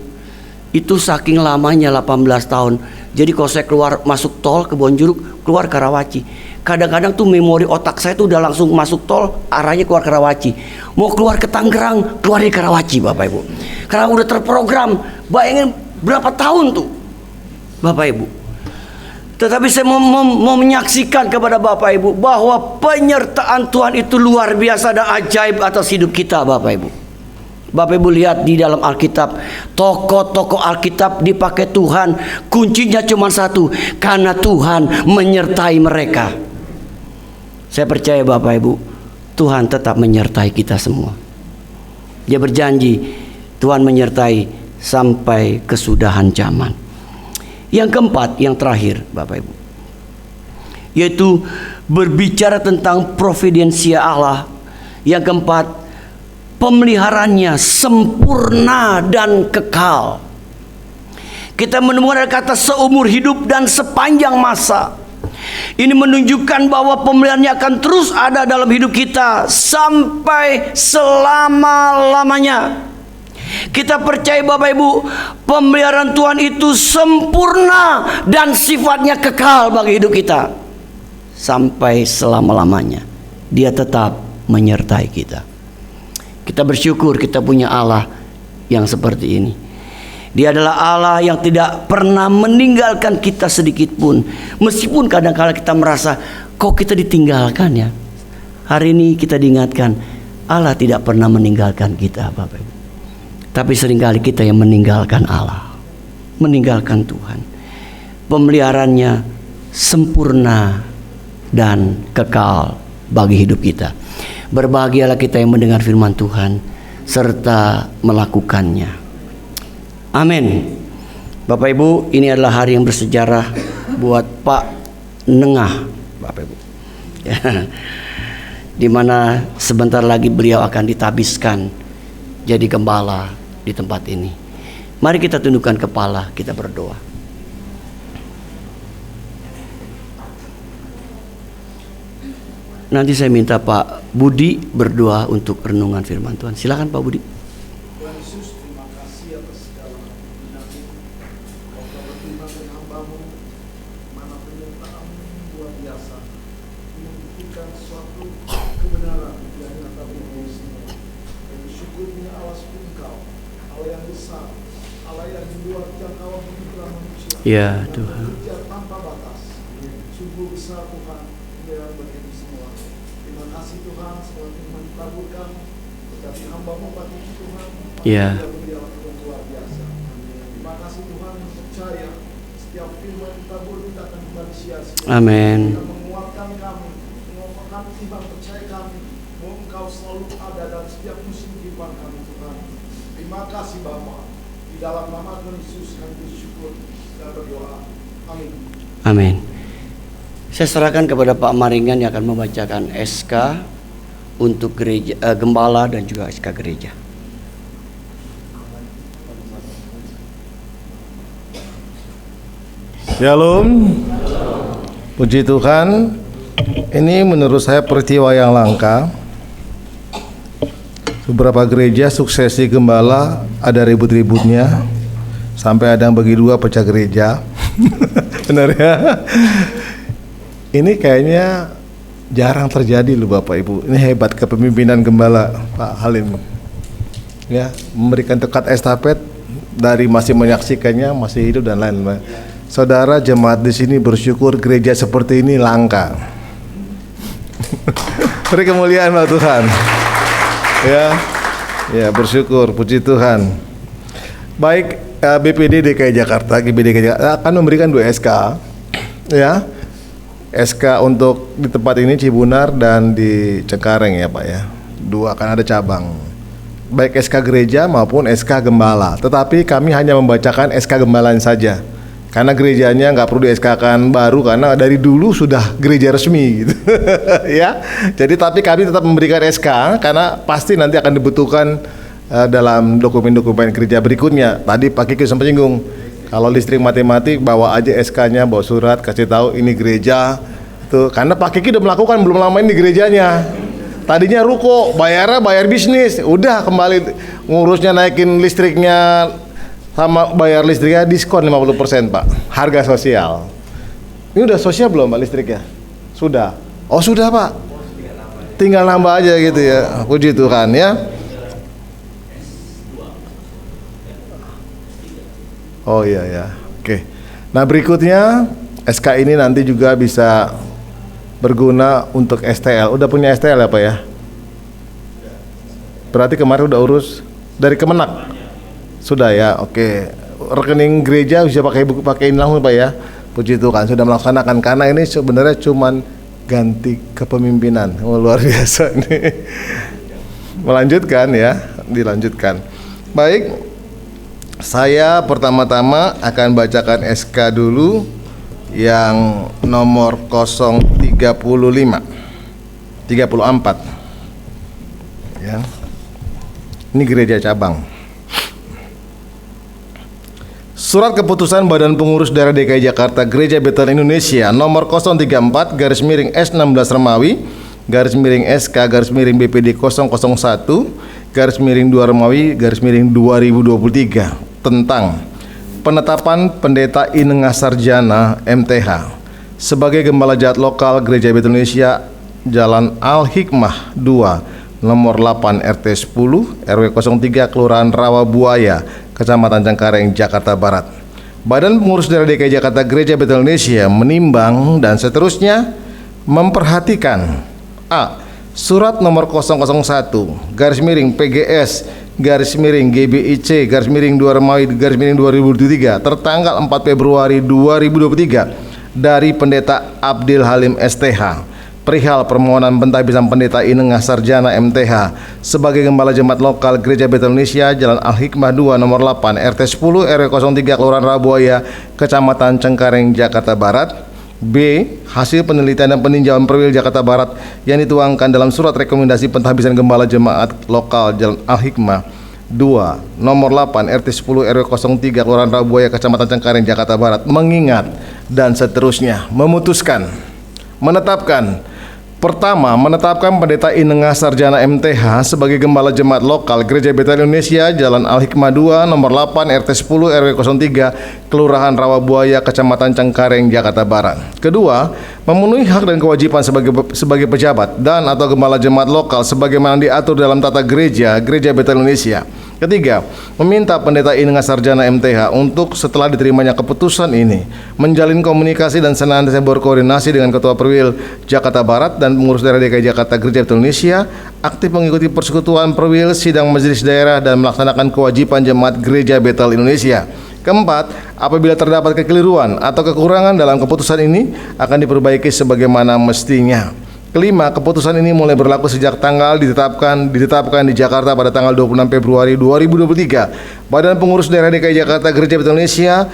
itu saking lamanya 18 tahun. Jadi kalau saya keluar masuk tol ke Bonjuruk, keluar Karawaci, kadang-kadang tuh memori otak saya tuh udah langsung masuk tol, arahnya keluar Karawaci. Mau keluar ke Tangerang, keluar di Karawaci Bapak Ibu. Karena udah terprogram. Bayangin berapa tahun tuh Bapak Ibu. Tetapi saya mau menyaksikan kepada Bapak Ibu bahwa penyertaan Tuhan itu luar biasa dan ajaib atas hidup kita Bapak Ibu. Bapak Ibu lihat di dalam Alkitab, tokoh-tokoh Alkitab dipakai Tuhan, kuncinya cuma satu, karena Tuhan menyertai mereka. Saya percaya Bapak Ibu, Tuhan tetap menyertai kita semua. Dia berjanji Tuhan menyertai sampai kesudahan zaman. Yang keempat, yang terakhir Bapak Ibu, yaitu berbicara tentang providensia Allah. Yang keempat, pemeliharaannya sempurna dan kekal. Kita menemukan kata seumur hidup dan sepanjang masa. Ini menunjukkan bahwa pemeliharaannya akan terus ada dalam hidup kita sampai selama-lamanya. Kita percaya Bapak Ibu, pemeliharaan Tuhan itu sempurna dan sifatnya kekal bagi hidup kita sampai selama-lamanya. Dia tetap menyertai kita. Kita bersyukur kita punya Allah yang seperti ini. Dia adalah Allah yang tidak pernah meninggalkan kita sedikit pun. Meskipun kadang-kadang kita merasa, kok kita ditinggalkan ya. Hari ini kita diingatkan Allah tidak pernah meninggalkan kita, Bapak Ibu. Tapi seringkali kita yang meninggalkan Allah, meninggalkan Tuhan. Pemeliharaannya sempurna dan kekal bagi hidup kita. Berbahagialah kita yang mendengar firman Tuhan serta melakukannya. Amin. Bapak Ibu, ini adalah hari yang bersejarah buat Pak Nengah, Bapak Ibu. Di mana sebentar lagi beliau akan ditabiskan jadi gembala di tempat ini. Mari kita tundukkan kepala, kita berdoa. Nanti saya minta Pak Budi berdoa untuk renungan firman Tuhan. Silakan Pak Budi. Tuhan Yesus, terima kasih atas segala penyakit. Kau telah berterima dengan hamba-Mu, mana penyertaan-Mu luar biasa, membuktikan suatu kebenaran yang nyata bagi semua. Dan bersyukur punya Allah seperti Engkau, Allah yang besar, Allah yang di luar jangkauan pikiran manusia. Ya Tuhan. Bekerja tanpa batas. Sungguh besar Tuhan, yang bagi semua. Terima kasih Tuhan, semua firman ditaburkan. Tetapi hamba-Mu pagi ini Tuhan, Ya. luar biasa. Terima kasih Tuhan, percaya setiap firman ditabur kita akan kembali sia-sia. Amin. Kita menguatkan kami, menguatkan iman percaya kami, bahwa Engkau selalu ada dalam setiap musim kehidupan kami Tuhan. Terima kasih Bapa. Di dalam nama Tuhan Yesus kami bersyukur dan berdoa. Amin. Amin. Saya serahkan kepada Pak Maringan yang akan membacakan SK untuk gereja, gembala dan juga SK gereja. Shalom. Puji Tuhan. Ini menurut saya peristiwa yang langka. Beberapa gereja suksesi gembala ada ribut-ributnya, sampai ada yang bagi dua pecah gereja. Benar ya? Ini kayaknya jarang terjadi loh Bapak Ibu. Ini hebat kepemimpinan gembala Pak Halim. Ya, memberikan tongkat estafet dari masih menyaksikannya, masih hidup dan lain-lain. Saudara jemaat di sini bersyukur gereja seperti ini langka. Beri kemuliaan buat Tuhan. Ya bersyukur, puji Tuhan. Baik, BPD DKI Jakarta, GBD DKI Jakarta akan memberikan 2 SK. Ya, SK untuk di tempat ini Cibunar dan di Cengkareng ya Pak ya. 2 akan ada cabang. Baik SK gereja maupun SK gembala. Tetapi kami hanya membacakan SK gembalanya saja. Karena gerejanya nggak perlu di SK-kan baru karena dari dulu sudah gereja resmi gitu. Ya. Jadi tapi kami tetap memberikan SK karena pasti nanti akan dibutuhkan dalam dokumen-dokumen gereja berikutnya. Tadi Pak Kiki sempat singgung, kalau listrik mati-mati bawa aja SK-nya, bawa surat kasih tahu ini gereja. Tuh, karena Pak Kiki udah melakukan belum lama ini di gerejanya. Tadinya ruko, bayarnya bayar bisnis, udah kembali ngurusnya naikin listriknya sama bayar listriknya diskon 50% Pak, harga sosial. Ini udah sosial belum Pak listriknya? Sudah. Oh sudah Pak. Tinggal nambah aja gitu ya. Puji Tuhan ya. Oh iya ya. Oke. Nah berikutnya SK ini nanti juga bisa berguna untuk STL. Udah punya STL ya Pak ya? Berarti kemarin udah urus dari Kemenak. Sudah ya, oke. Rekening gereja bisa pakai langsung Pak ya. Puji Tuhan sudah melaksanakan karena ini sebenarnya cuman ganti kepemimpinan. Oh, luar biasa ini. Melanjutkan ya, dilanjutkan. Baik. Saya pertama-tama akan bacakan SK dulu yang nomor 035 34 ya. Ini gereja cabang. Surat keputusan Badan Pengurus Daerah DKI Jakarta Gereja Bethel Indonesia nomor 034 /S16 Remawi /SK BPD 001 /2 Remawi /2023 tentang penetapan Pendeta Inengah Sarjana MTH sebagai Gembala Jemaat Lokal Gereja Bethel Indonesia Jalan Al Hikmah 2 nomor 8 RT 10 RW 03 Kelurahan Rawabuaya Kecamatan Cengkareng, Jakarta Barat. Badan Pengurus Daerah DKI Jakarta Gereja Bethel Indonesia menimbang dan seterusnya memperhatikan A. Surat nomor 001 garis miring PGS garis miring GBIC garis miring 2 Romawi garis miring 2023 tertanggal 4 Februari 2023 dari Pendeta Abdil Halim STH perihal permohonan pentahbisan Pendeta Inengah Sarjana MTH sebagai Gembala Jemaat Lokal Gereja Betel Indonesia Jalan Al-Hikmah 2 nomor 8 RT 10 RW 03 Kelurahan Rabuaya Kecamatan Cengkareng Jakarta Barat. B. Hasil penelitian dan peninjauan Perwil Jakarta Barat yang dituangkan dalam surat rekomendasi pentahbisan Gembala Jemaat Lokal Jalan Al-Hikmah 2 nomor 8 RT 10 RW 03 Kelurahan Rabuaya Kecamatan Cengkareng Jakarta Barat mengingat dan seterusnya memutuskan menetapkan pertama, menetapkan Pendeta Inengah Sarjana MTH sebagai Gembala Jemaat Lokal Gereja Betel Indonesia Jalan Al-Hikmah 2 nomor 8 RT 10 RW 03 Kelurahan Rawabuaya Kecamatan Cengkareng Jakarta Barat. Kedua, memenuhi hak dan kewajiban sebagai pejabat dan atau Gembala Jemaat Lokal sebagaimana diatur dalam tata gereja Betel Indonesia. Ketiga, meminta Pendeta Inengah Sarjana MTH untuk setelah diterimanya keputusan ini menjalin komunikasi dan senantiasa berkoordinasi dengan Ketua Perwil Jakarta Barat dan pengurus daerah DKI Jakarta Gereja Betel Indonesia, aktif mengikuti persekutuan Perwil, sidang majelis daerah dan melaksanakan kewajiban jemaat Gereja Betel Indonesia. Keempat, apabila terdapat kekeliruan atau kekurangan dalam keputusan ini akan diperbaiki sebagaimana mestinya. Kelima, keputusan ini mulai berlaku sejak tanggal ditetapkan di Jakarta pada tanggal 26 Februari 2023. Badan Pengurus Daerah DKI Jakarta Gereja Betel Indonesia,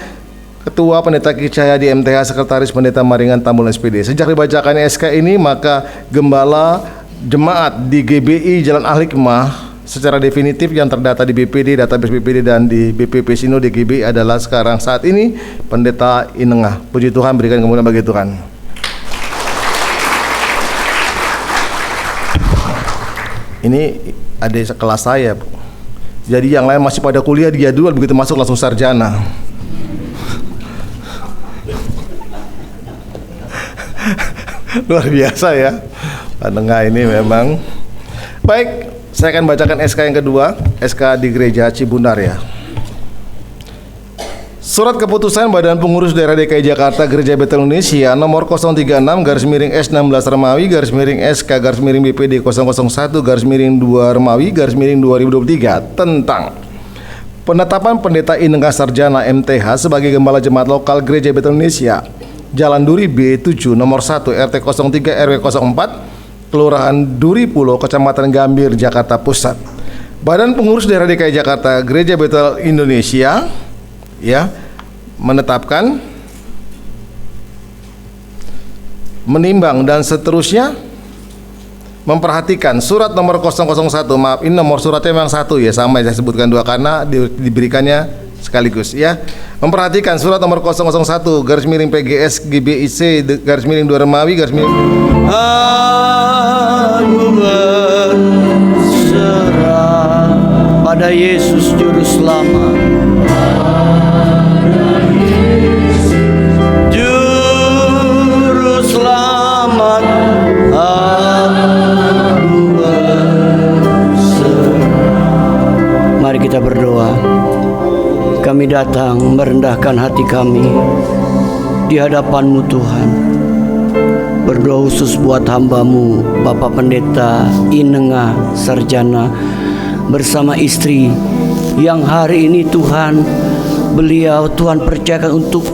Ketua Pendeta Kicaya di MTH, Sekretaris Pendeta Maringan Tambulan SPD. Sejak dibacakannya SK ini, maka Gembala Jemaat di GBI Jalan Al-Hikmah secara definitif yang terdata di BPD, database BPD dan di BPP Sino di GBI adalah sekarang saat ini Pendeta Inengah. Puji Tuhan, berikan kemuliaan bagi Tuhan. Ini adik sekelas saya, Bu. Jadi yang lain masih pada kuliah, dia duluan, begitu masuk langsung sarjana. Luar biasa ya, penengah ini memang. Baik, saya akan bacakan SK yang kedua, SK di Gereja Cibunar ya. Surat keputusan Badan Pengurus Daerah DKI Jakarta Gereja Betel Indonesia nomor 036 garis miring S16 Romawi garis miring SK garis miring BPD 001 garis miring 2 Romawi garis miring 2023 tentang penetapan Pendeta Inengah Sarjana MTH sebagai Gembala Jemaat Lokal Gereja Betel Indonesia Jalan Duri B7 nomor 1 RT 03 RW 04 Kelurahan Duri Pulo Kecamatan Gambir Jakarta Pusat. Badan Pengurus Daerah DKI Jakarta Gereja Betel Indonesia ya menetapkan, menimbang dan seterusnya memperhatikan surat nomor 001, maaf ini nomor suratnya memang satu ya, sama saya sebutkan dua karena diberikannya sekaligus ya. Memperhatikan surat nomor 001 garis miring PGS GBIC garis miring 2 Romawi garis miring Aku berserah pada Yesus Juru Selamat. Juru Selamat, aku berserah. Mari kita berdoa. Kami datang merendahkan hati kami di hadapan-Mu Tuhan. Berdoa khusus buat hamba-Mu Bapak Pendeta Inengah Sarjana bersama istri yang hari ini Tuhan beliau Tuhan percayakan untuk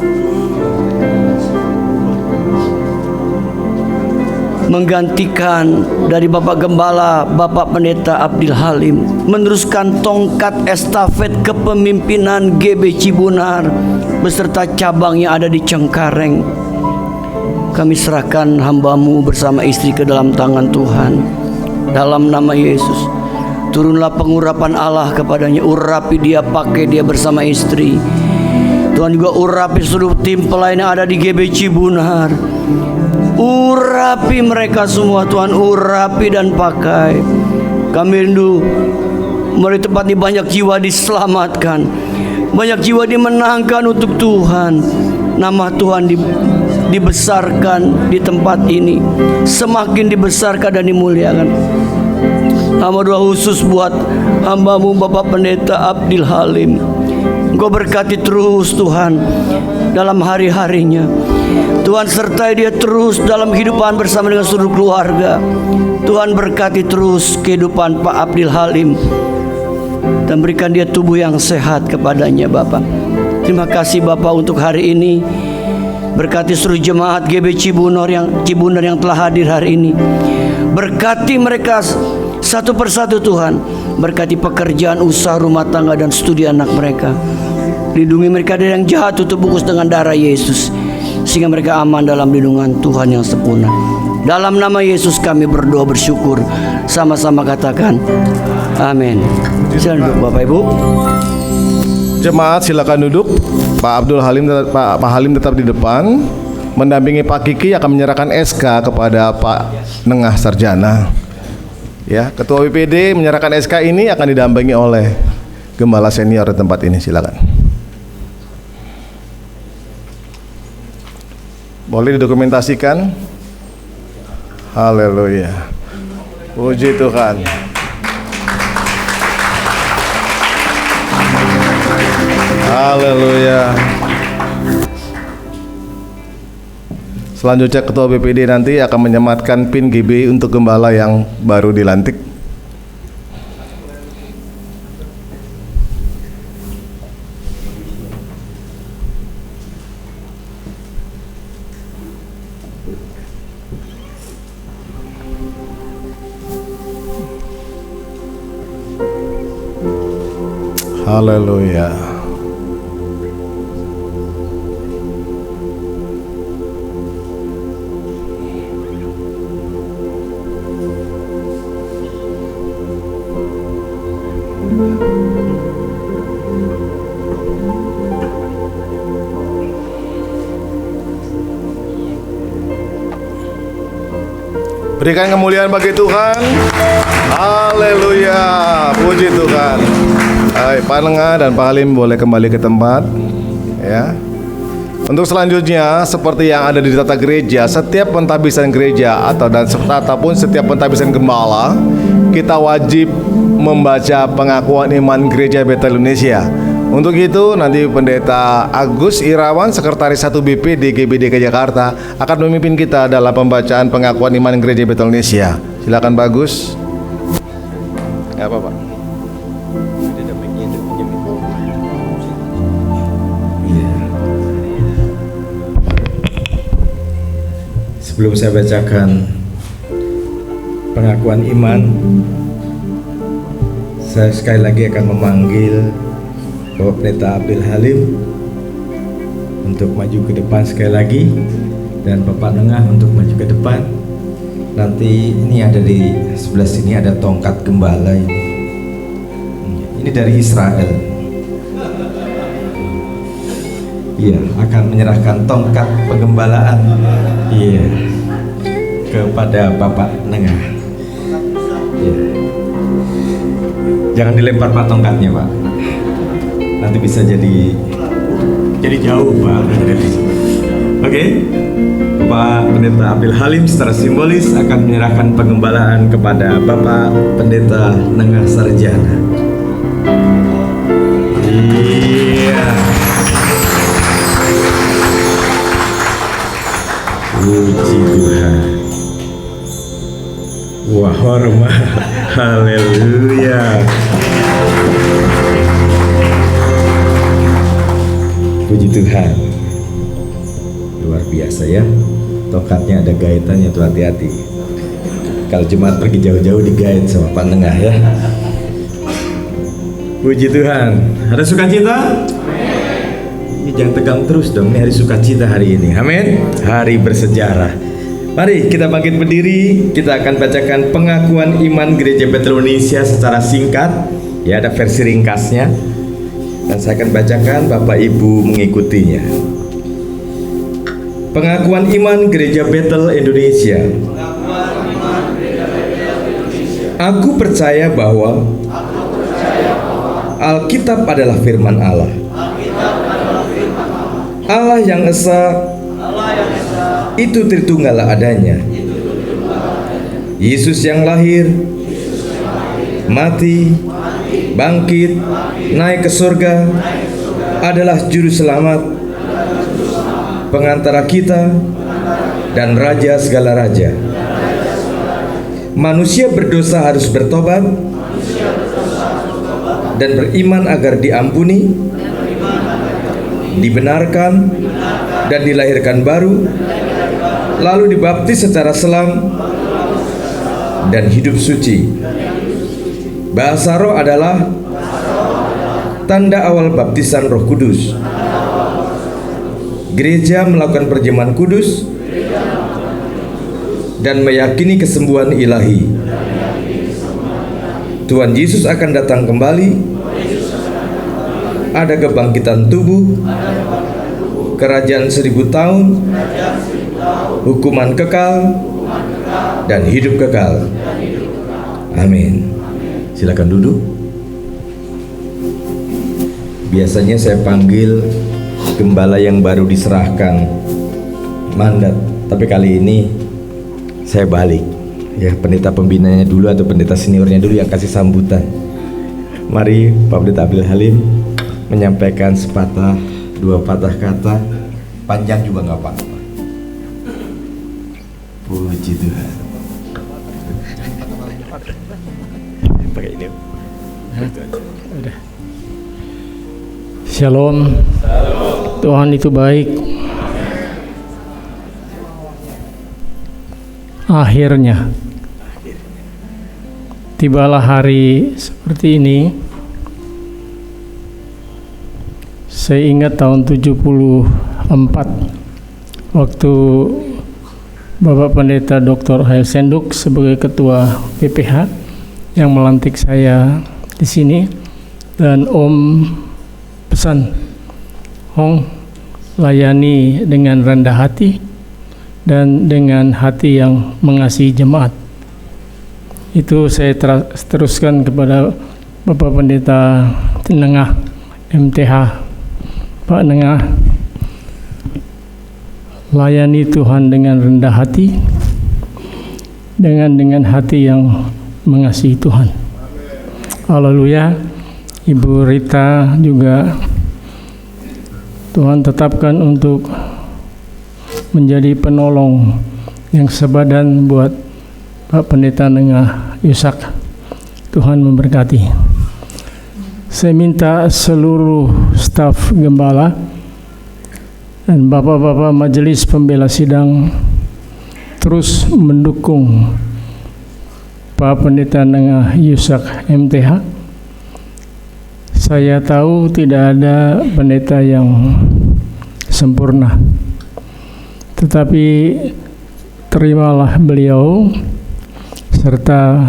menggantikan dari Bapak Gembala Bapak Pendeta Abdil Halim, meneruskan tongkat estafet kepemimpinan GB Cibunar beserta cabang yang ada di Cengkareng. Kami serahkan hamba-Mu bersama istri ke dalam tangan Tuhan. Dalam nama Yesus, turunlah pengurapan Allah kepadanya. Urapi dia, pakai dia bersama istri. Tuhan juga urapi seluruh tim pelayan yang ada di GB Cibunar. Urapi mereka semua Tuhan, urapi dan pakai. Kami rindu melalui tempat ini banyak jiwa diselamatkan, banyak jiwa dimenangkan untuk Tuhan. Nama Tuhan dibesarkan di tempat ini, semakin dibesarkan dan dimuliakan. Hamba doa khusus buat hamba-Mu Bapak Pendeta Abdil Halim Engkau berkati terus Tuhan dalam hari-harinya. Tuhan sertai dia terus dalam kehidupan bersama dengan seluruh keluarga. Tuhan berkati terus kehidupan Pak Abdul Halim dan berikan dia tubuh yang sehat kepadanya Bapak. Terima kasih Bapak untuk hari ini. Berkati seluruh jemaat GB Cibunor yang telah hadir hari ini. Berkati mereka satu persatu Tuhan. Berkati pekerjaan, usaha, rumah tangga dan studi anak mereka. Lindungi mereka dari yang jahat, tutup bungkus dengan darah Yesus, sehingga mereka aman dalam lindungan Tuhan yang sempurna. Dalam nama Yesus kami berdoa bersyukur. Sama-sama katakan amin. Silakan duduk Bapak Ibu. Jemaat silakan duduk. Pak Halim tetap di depan, mendampingi Pak Kiki akan menyerahkan SK kepada Pak Nengah Sarjana. Ya, Ketua BPD menyerahkan SK ini akan didampingi oleh Gembala senior di tempat ini. Silakan. Boleh didokumentasikan? Haleluya. Puji Tuhan. Haleluya. Selanjutnya Ketua BPD nanti akan menyematkan PIN GB untuk gembala yang baru dilantik. Haleluya. Berikan kemuliaan bagi Tuhan. Haleluya. Puji Tuhan. Hai, Pak Nengah dan Pak Halim boleh kembali ke tempat. Ya. Untuk selanjutnya, seperti yang ada di tata gereja, setiap pentabisan gereja ataupun setiap pentabisan gembala, kita wajib membaca pengakuan iman Gereja Betel Indonesia. Untuk itu nanti Pendeta Agus Irawan, Sekretaris 1 BPD GBDK Jakarta, akan memimpin kita dalam pembacaan pengakuan iman Gereja Betel Indonesia. Silakan Pak Agus. Gak apa-apa. Sebelum saya bacakan pengakuan iman, saya sekali lagi akan memanggil Bapak Pendeta Abdul Halim untuk maju ke depan sekali lagi, dan Bapak Nengah untuk maju ke depan. Nanti ini ada di sebelah sini ada tongkat gembala ini. Ini dari Israel. Iya, akan menyerahkan tongkat penggembalaan. Iya, kepada Bapak Nengah. Iya. Jangan dilempar Pak tongkatnya, Pak. Nanti bisa jadi jauh, Pak. Oke. Bapak Pendeta Abdul Halim secara simbolis akan menyerahkan penggembalaan kepada Bapak Pendeta Nengah Sarjana. Iya. Puji Tuhan. Wah, hormat. Haleluya. Puji Tuhan. Luar biasa ya. Tongkatnya ada gaitannya tuh, hati-hati. Kalau jemaat pergi jauh-jauh digait sama Pak Nengah ya. Puji Tuhan. Ada sukacita? Ini jangan tegang terus dong. Ini hari sukacita hari ini. Amin. Hari bersejarah. Mari kita bangkit berdiri. Kita akan bacakan pengakuan iman Gereja Betel Indonesia secara singkat. Ya, ada versi ringkasnya. Dan saya akan bacakan, Bapak Ibu mengikutinya. Pengakuan iman Gereja Betel Indonesia. Aku percaya bahwa Alkitab adalah firman Allah. Allah yang esa itu Tritunggal adanya. Yesus yang lahir, mati, bangkit, naik ke surga, adalah juru selamat, pengantara kita dan raja segala raja. Manusia berdosa harus bertobat dan beriman agar diampuni, dibenarkan dan dilahirkan baru, lalu dibaptis secara selam dan hidup suci. Bahasa roh adalah tanda awal baptisan Roh Kudus. Gereja melakukan perjamuan kudus dan meyakini kesembuhan ilahi. Tuhan Yesus akan datang kembali. Ada kebangkitan tubuh, kerajaan 1000 tahun, hukuman kekal, dan hidup kekal. Amin. Silakan duduk. Biasanya saya panggil gembala yang baru diserahkan mandat, tapi kali ini saya balik. Ya, pendeta pembinanya dulu atau pendeta seniornya dulu yang kasih sambutan. Mari Pak Pendeta Abdul Halim menyampaikan sepatah dua patah kata, panjang juga nggak apa-apa. Puji Tuhan. Pakai ini. Udah. Shalom. Tuhan itu baik. Akhirnya tibalah hari seperti ini. Saya ingat tahun 74 waktu Bapak Pendeta Dr. Hail Senduk sebagai ketua PPH yang melantik saya di sini, dan Om pesan, Hong, layani dengan rendah hati dan dengan hati yang mengasihi jemaat. Itu saya teruskan kepada Bapak Pendeta Nengah MTH. Pak Nengah, layani Tuhan dengan rendah hati, dengan hati yang mengasihi Tuhan. Haleluya. Ibu Rita juga Tuhan tetapkan untuk menjadi penolong yang sebadan buat Pak Pendeta Nengah Yusak. Tuhan memberkati. Saya minta seluruh staf gembala dan bapak-bapak majelis pembela sidang terus mendukung Pak Pendeta Nengah Yusak MTH. Saya tahu tidak ada pendeta yang sempurna, tetapi terimalah beliau serta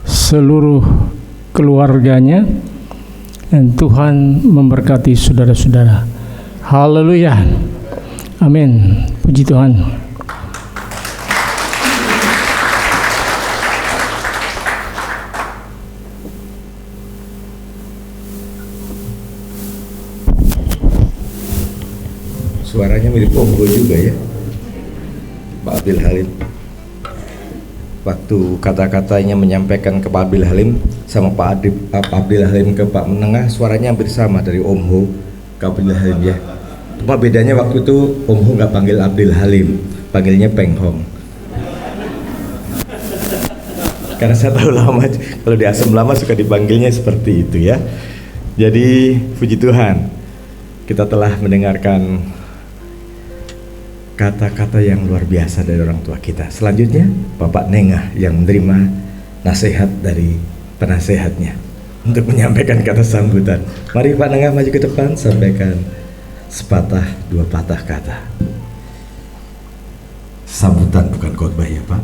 seluruh keluarganya, dan Tuhan memberkati saudara-saudara. Haleluya. Amin. Puji Tuhan. Suaranya mirip Ombo juga ya, Pak Abdul Halim. Waktu kata-katanya menyampaikan ke Pak Abdul Halim sama Pak Abdul Halim ke Pak Menengah, suaranya hampir sama dari Om Ho ke Abdul Halim ya. Cuma bedanya waktu itu Om Ho nggak panggil Abdul Halim, panggilnya Peng Hong. Karena saya tahu lama, kalau di Asem lama suka dipanggilnya seperti itu ya. Jadi puji Tuhan, kita telah mendengarkan kata-kata yang luar biasa dari orang tua kita. Selanjutnya Bapak Nengah yang menerima nasihat dari penasehatnya untuk menyampaikan kata sambutan. Mari Pak Nengah maju ke depan, sampaikan sepatah dua patah kata. Sambutan bukan khotbah ya Pak.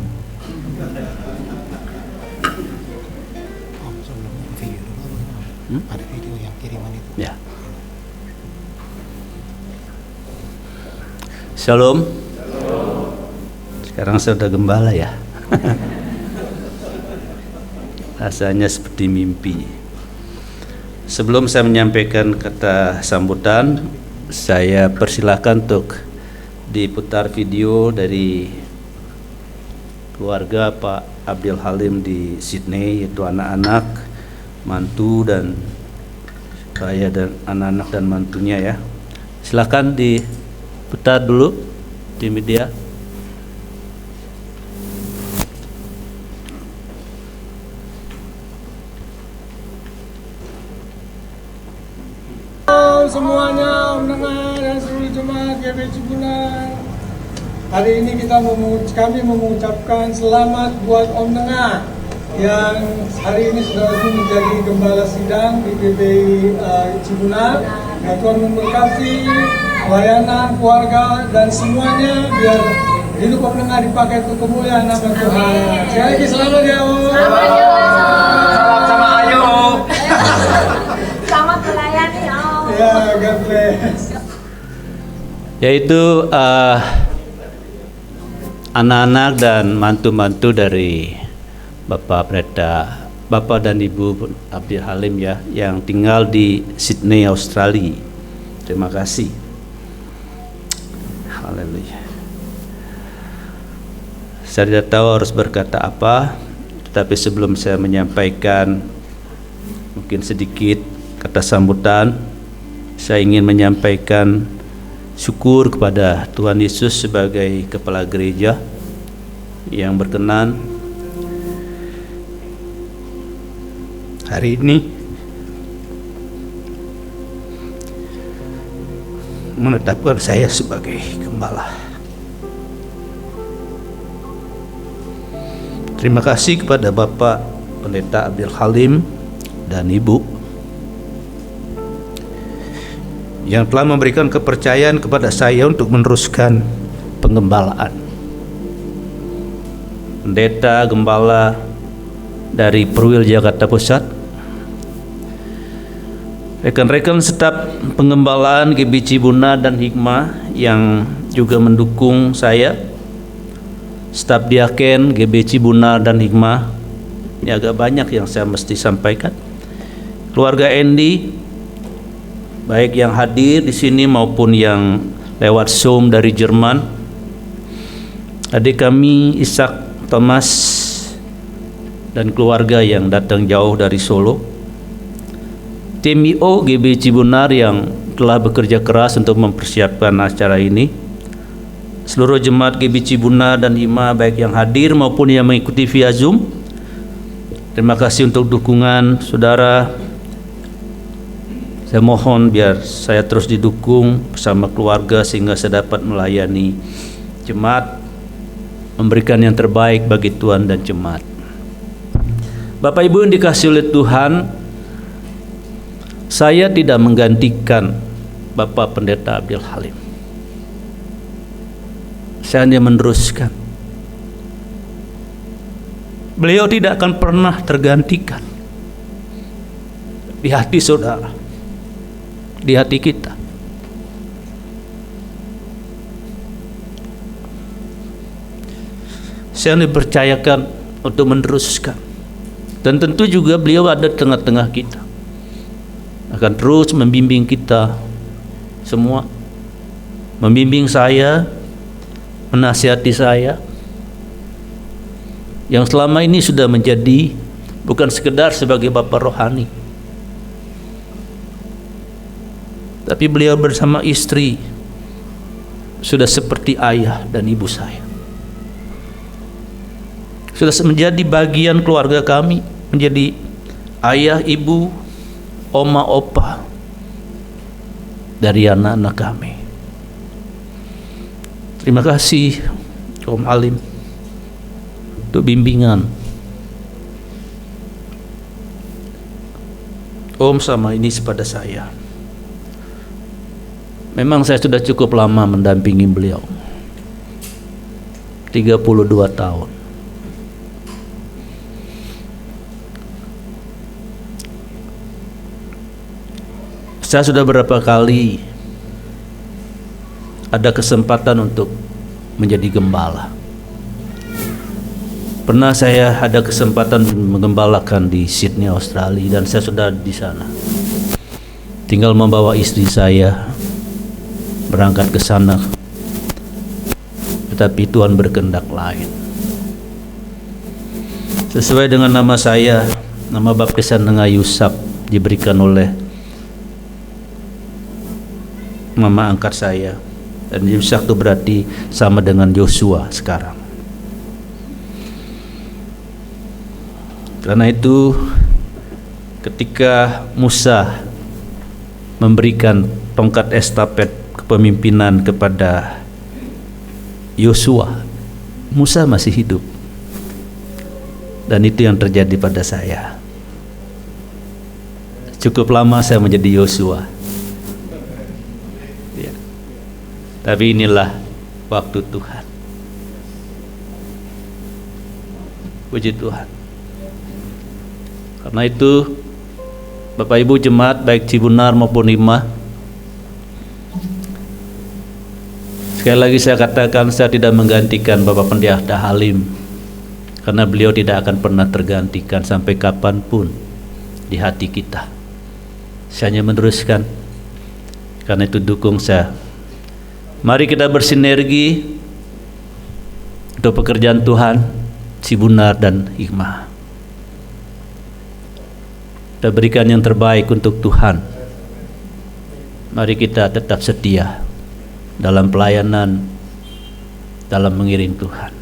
Ada video yang kiriman itu. Ya. Shalom. Sekarang saya udah gembala ya. Rasanya seperti mimpi. Sebelum saya menyampaikan kata sambutan, saya persilakan untuk diputar video dari keluarga Pak Abdul Halim di Sydney, yaitu anak-anak, mantu dan saya dan anak-anak dan mantunya ya. Silakan diputar dulu di media. Semuanya, undangan dan seluruh jemaat GBI Cibunar. Hari ini kami mengucapkan selamat buat Om Nengah yang hari ini sudah resmi menjadi gembala sidang di GBI Cibunar. Nah, Tuhan memberkati pelayanan, keluarga dan semuanya biar hidup Om Nengah dipakai untuk kemuliaan nama Tuhan. Sekali lagi selamat ya Om. Salam sama Ayu. Selamat melayani Om. Ya, God bless. Yaitu anak-anak dan mantu-mantu dari Bapak dan Ibu Abdul Halim ya, yang tinggal di Sydney, Australia. Terima kasih. Haleluya. Saya tidak tahu harus berkata apa, tetapi sebelum saya menyampaikan mungkin sedikit kata sambutan, saya ingin menyampaikan syukur kepada Tuhan Yesus sebagai kepala gereja yang berkenan hari ini menetapkan saya sebagai gembala. Terima kasih kepada Bapak Pendeta Abdul Halim dan Ibu yang telah memberikan kepercayaan kepada saya untuk meneruskan pengembalaan. Pendeta Gembala dari Perwil Jakarta Pusat, rekan-rekan staf pengembalaan GBI Cibunar dan Hikmah yang juga mendukung saya, staf diaken GBI Cibunar dan Hikmah. Ini agak banyak yang saya mesti sampaikan. Keluarga Andy, baik yang hadir di sini maupun yang lewat Zoom dari Jerman. Adik kami Ishak Thomas dan keluarga yang datang jauh dari Solo. Tim IO GBI Cibunar yang telah bekerja keras untuk mempersiapkan acara ini. Seluruh jemaat GBI Cibunar dan Hikmah baik yang hadir maupun yang mengikuti via Zoom. Terima kasih untuk dukungan saudara. Saya mohon biar saya terus didukung bersama keluarga sehingga saya dapat melayani jemaat, memberikan yang terbaik bagi Tuhan dan jemaat. Bapak Ibu yang dikasihi oleh Tuhan, saya tidak menggantikan Bapak Pendeta Abdul Halim. Saya hanya meneruskan. Beliau tidak akan pernah tergantikan di hati saudara, di hati kita. Saya dipercayakan untuk meneruskan, dan tentu juga beliau ada di tengah-tengah kita, akan terus membimbing kita semua, membimbing saya, menasihati saya yang selama ini sudah menjadi bukan sekedar sebagai bapak rohani, tapi beliau bersama istri sudah seperti ayah dan ibu saya. Sudah menjadi bagian keluarga kami, menjadi ayah, ibu, oma, opa dari anak-anak kami. Terima kasih Om Halim untuk bimbingan. Om sama ini kepada saya. Memang saya sudah cukup lama mendampingi beliau, 32 tahun. Saya sudah berapa kali ada kesempatan untuk menjadi gembala. Pernah saya ada kesempatan menggembalakan di Sydney, Australia, dan saya sudah di sana. Tinggal membawa istri saya berangkat ke sana. Tetapi Tuhan berkehendak lain. Sesuai dengan nama saya, nama baptisan Nengah Yusap diberikan oleh mama angkat saya. Dan Yusak itu berarti sama dengan Yosua sekarang. Karena itu ketika Musa memberikan tongkat estafet kepemimpinan kepada Yosua, Musa masih hidup. Dan itu yang terjadi pada saya. Cukup lama saya menjadi Yosua. Ya. Tapi inilah waktu Tuhan. Puji Tuhan. Karena itu Bapak Ibu jemaat baik Cibunar maupun Hikmah, sekali lagi saya katakan saya tidak menggantikan Bapak Pendeta Halim, karena beliau tidak akan pernah tergantikan sampai kapanpun di hati kita. Saya hanya meneruskan. Karena itu dukung saya. Mari kita bersinergi untuk pekerjaan Tuhan, Cibunar dan Hikmah. Kita berikan yang terbaik untuk Tuhan. Mari kita tetap setia dalam pelayanan, dalam mengiring Tuhan.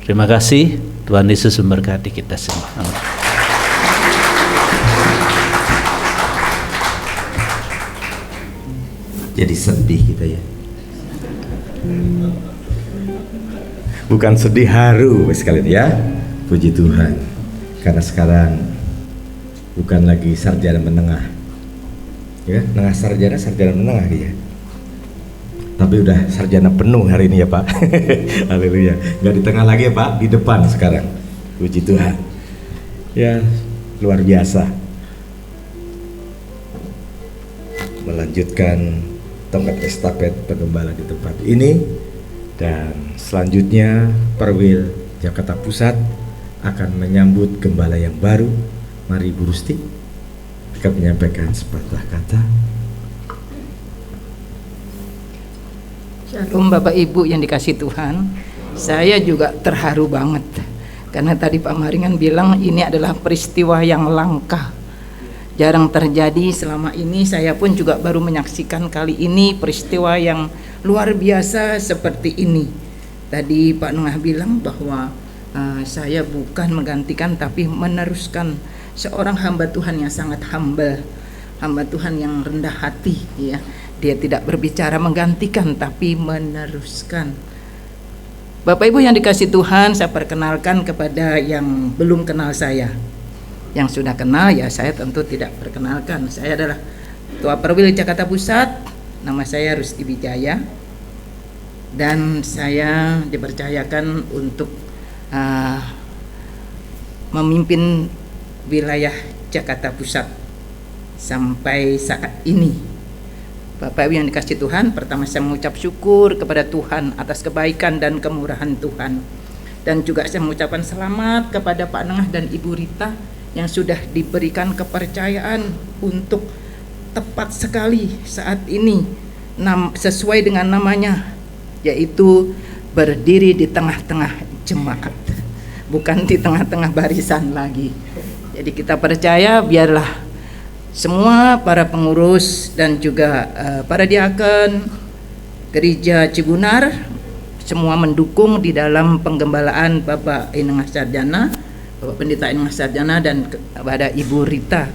Terima kasih. Tuhan Yesus memberkati kita semua. Amin. Jadi sedih kita ya. Bukan sedih, haru sekalian ya. Puji Tuhan. Karena sekarang bukan lagi sarjana menengah, ya, sarjana menengah ya. Tapi udah sarjana penuh hari ini ya Pak. Haleluya. Nggak di tengah lagi ya Pak, di depan sekarang. Puji Tuhan. Ya, luar biasa. Melanjutkan tongkat estafet penggembala di tempat ini, dan selanjutnya Perwil Jakarta Pusat akan menyambut gembala yang baru. Mari Bu Rusti akan menyampaikan sepatah kata. Shalom Bapak Ibu yang dikasih Tuhan. Saya juga terharu banget karena tadi Pak Maringan bilang ini adalah peristiwa yang langka, jarang terjadi. Selama ini saya pun juga baru menyaksikan kali ini peristiwa yang luar biasa seperti ini. Tadi Pak Nengah bilang bahwa saya bukan menggantikan tapi meneruskan seorang hamba Tuhan yang sangat humble, hamba Tuhan yang rendah hati ya. Dia tidak berbicara menggantikan tapi meneruskan. Bapak Ibu yang dikasih Tuhan, saya perkenalkan kepada yang belum kenal saya. Yang sudah kenal ya saya tentu tidak perkenalkan. Saya adalah Ketua Perwil Jakarta Pusat. Nama saya Rusti Wijaya. Dan saya dipercayakan untuk memimpin wilayah Jakarta Pusat sampai saat ini. Bapak Ibu yang dikasih Tuhan, pertama saya mengucap syukur kepada Tuhan atas kebaikan dan kemurahan Tuhan. Dan juga saya mengucapkan selamat kepada Pak Nengah dan Ibu Rita yang sudah diberikan kepercayaan untuk tepat sekali saat ini sesuai dengan namanya, yaitu berdiri di tengah-tengah jemaat, bukan di tengah-tengah barisan lagi. Jadi kita percaya biarlah semua para pengurus dan juga para diakon gereja Cibunar semua mendukung di dalam penggembalaan Bapak Inengah Sarjana, Bapak Pendeta Inengah Sarjana, dan kepada Ibu Rita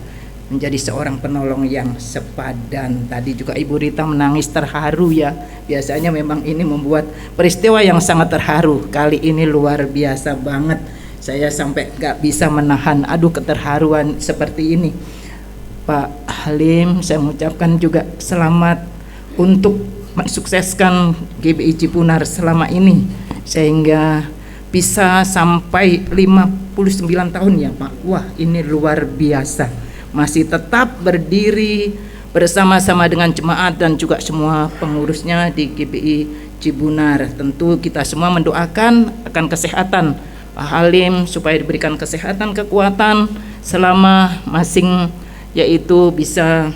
menjadi seorang penolong yang sepadan. Tadi juga Ibu Rita menangis terharu ya. Biasanya memang ini membuat peristiwa yang sangat terharu. Kali ini luar biasa banget. Saya sampai gak bisa menahan keterharuan seperti ini. Pak Halim, saya mengucapkan juga selamat untuk mensukseskan GBI Cibunar selama ini sehingga bisa sampai 59 tahun ya Pak. Wah, ini luar biasa. Masih tetap berdiri bersama-sama dengan jemaat dan juga semua pengurusnya di GBI Cibunar. Tentu kita semua mendoakan akan kesehatan Pak Halim supaya diberikan kesehatan, kekuatan selama masing, yaitu bisa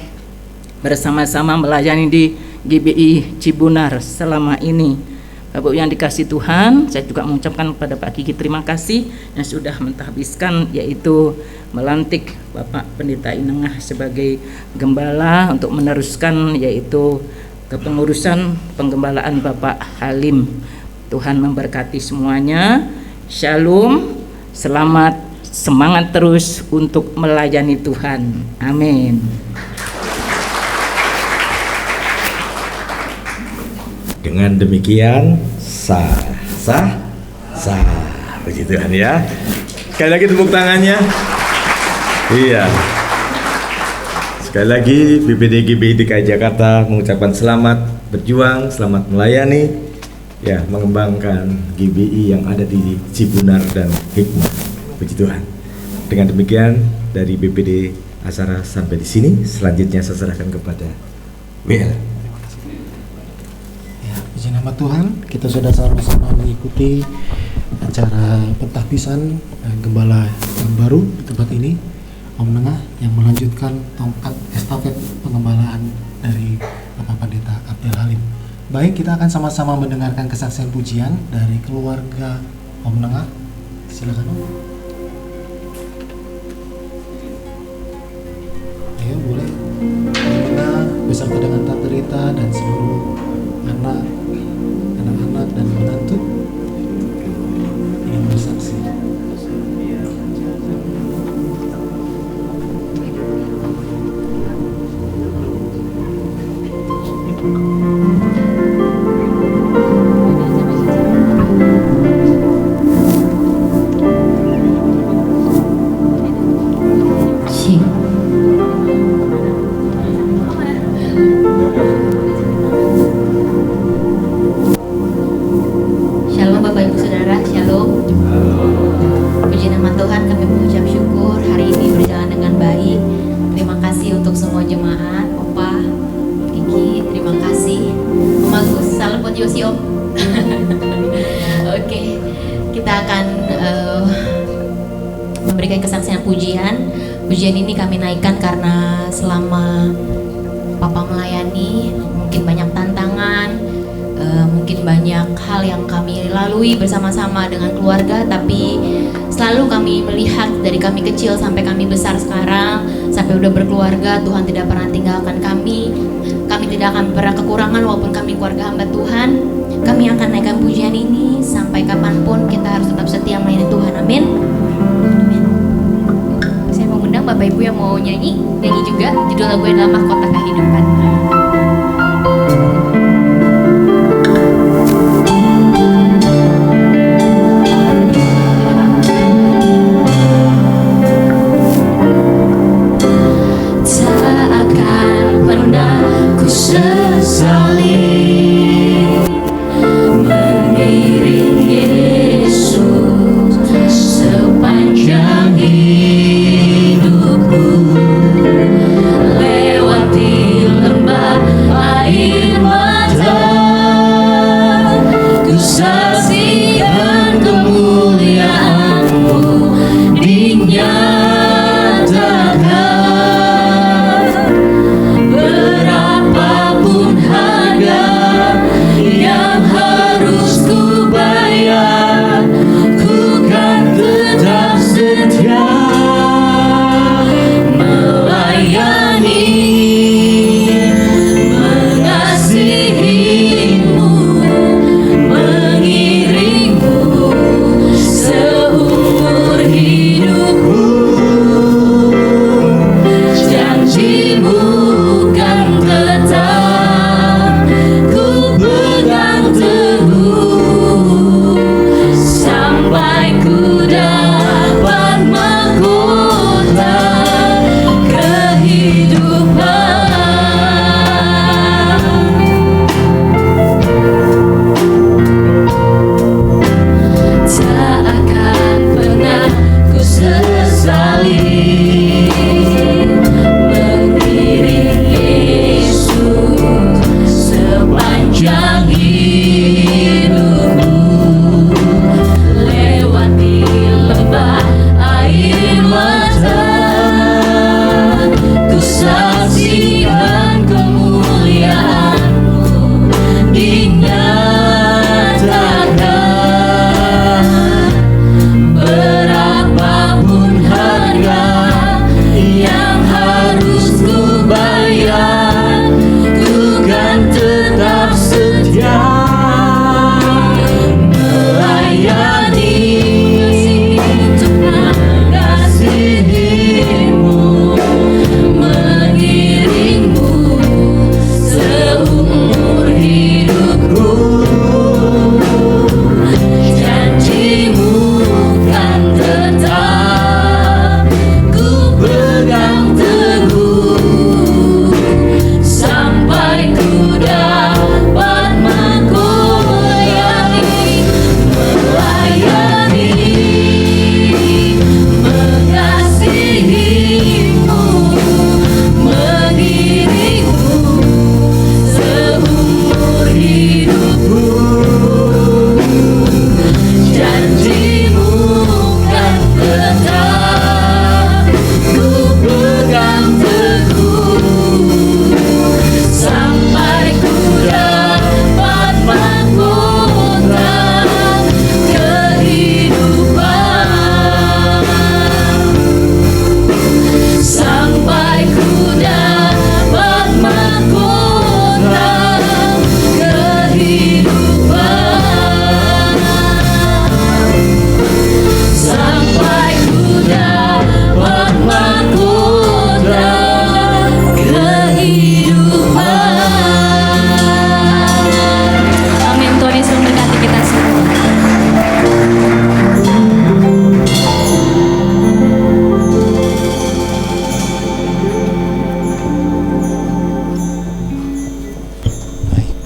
bersama-sama melayani di GBI Cibunar selama ini. Bapak yang dikasih Tuhan, saya juga mengucapkan kepada Pak Kiki terima kasih yang sudah mentahbiskan, yaitu melantik Bapak Pendeta Inengah sebagai gembala untuk meneruskan yaitu kepengurusan penggembalaan Bapak Halim. Tuhan memberkati semuanya. Shalom, selamat, semangat terus untuk melayani Tuhan. Amin. Dengan demikian sah. Puji Tuhan ya. Sekali lagi tepuk tangannya. Iya. Sekali lagi BPD GBI DKI Jakarta mengucapkan selamat berjuang, selamat melayani, ya, mengembangkan GBI yang ada di Cibunar dan Hikmah. Puji Tuhan. Dengan demikian dari BPD acara sampai di sini. Selanjutnya saya serahkan kepada WL. Puji nama Tuhan, kita sudah sama-sama mengikuti acara pentahbisan gembala yang baru di tempat ini, Om Nengah, yang melanjutkan tongkat estafet pengembalaan dari Bapak Pendeta Abdel Halim. Baik, kita akan sama-sama mendengarkan kesaksian pujian dari keluarga Om Nengah. Silakan Om. Ayo boleh. Om Nengah beserta dengan Tante Rita dan seluruh anak-anak dan menantu ingin bersaksi. Shalom Bapak Ibu Saudara, Shalom. Puji nama Tuhan, kami mengucap syukur hari ini berjalan dengan baik. Terima kasih untuk semua jemaat, Opa, Kiki, terima kasih. Om Agus, salam buat Yosi Om. Oke, kita akan memberikan kesaksian pujian. Pujian ini kami naikkan karena selama Papa melayani mungkin banyak tantangan, mungkin banyak hal yang kami lalui bersama-sama dengan keluarga, tapi selalu kami melihat dari kami kecil sampai kami besar sekarang, sampai udah berkeluarga, Tuhan tidak pernah tinggalkan kami. Kami tidak akan pernah kekurangan walaupun kami keluarga hamba Tuhan. Kami akan naikkan pujian ini sampai kapanpun, kita harus tetap setia melayani Tuhan. Amin. Amin. Saya mau undang Bapak Ibu yang mau nyanyi juga. Judul lagu adalah Mahkota Kehidupan. Sesali mengiring Yesus sepanjang hidupku, lewati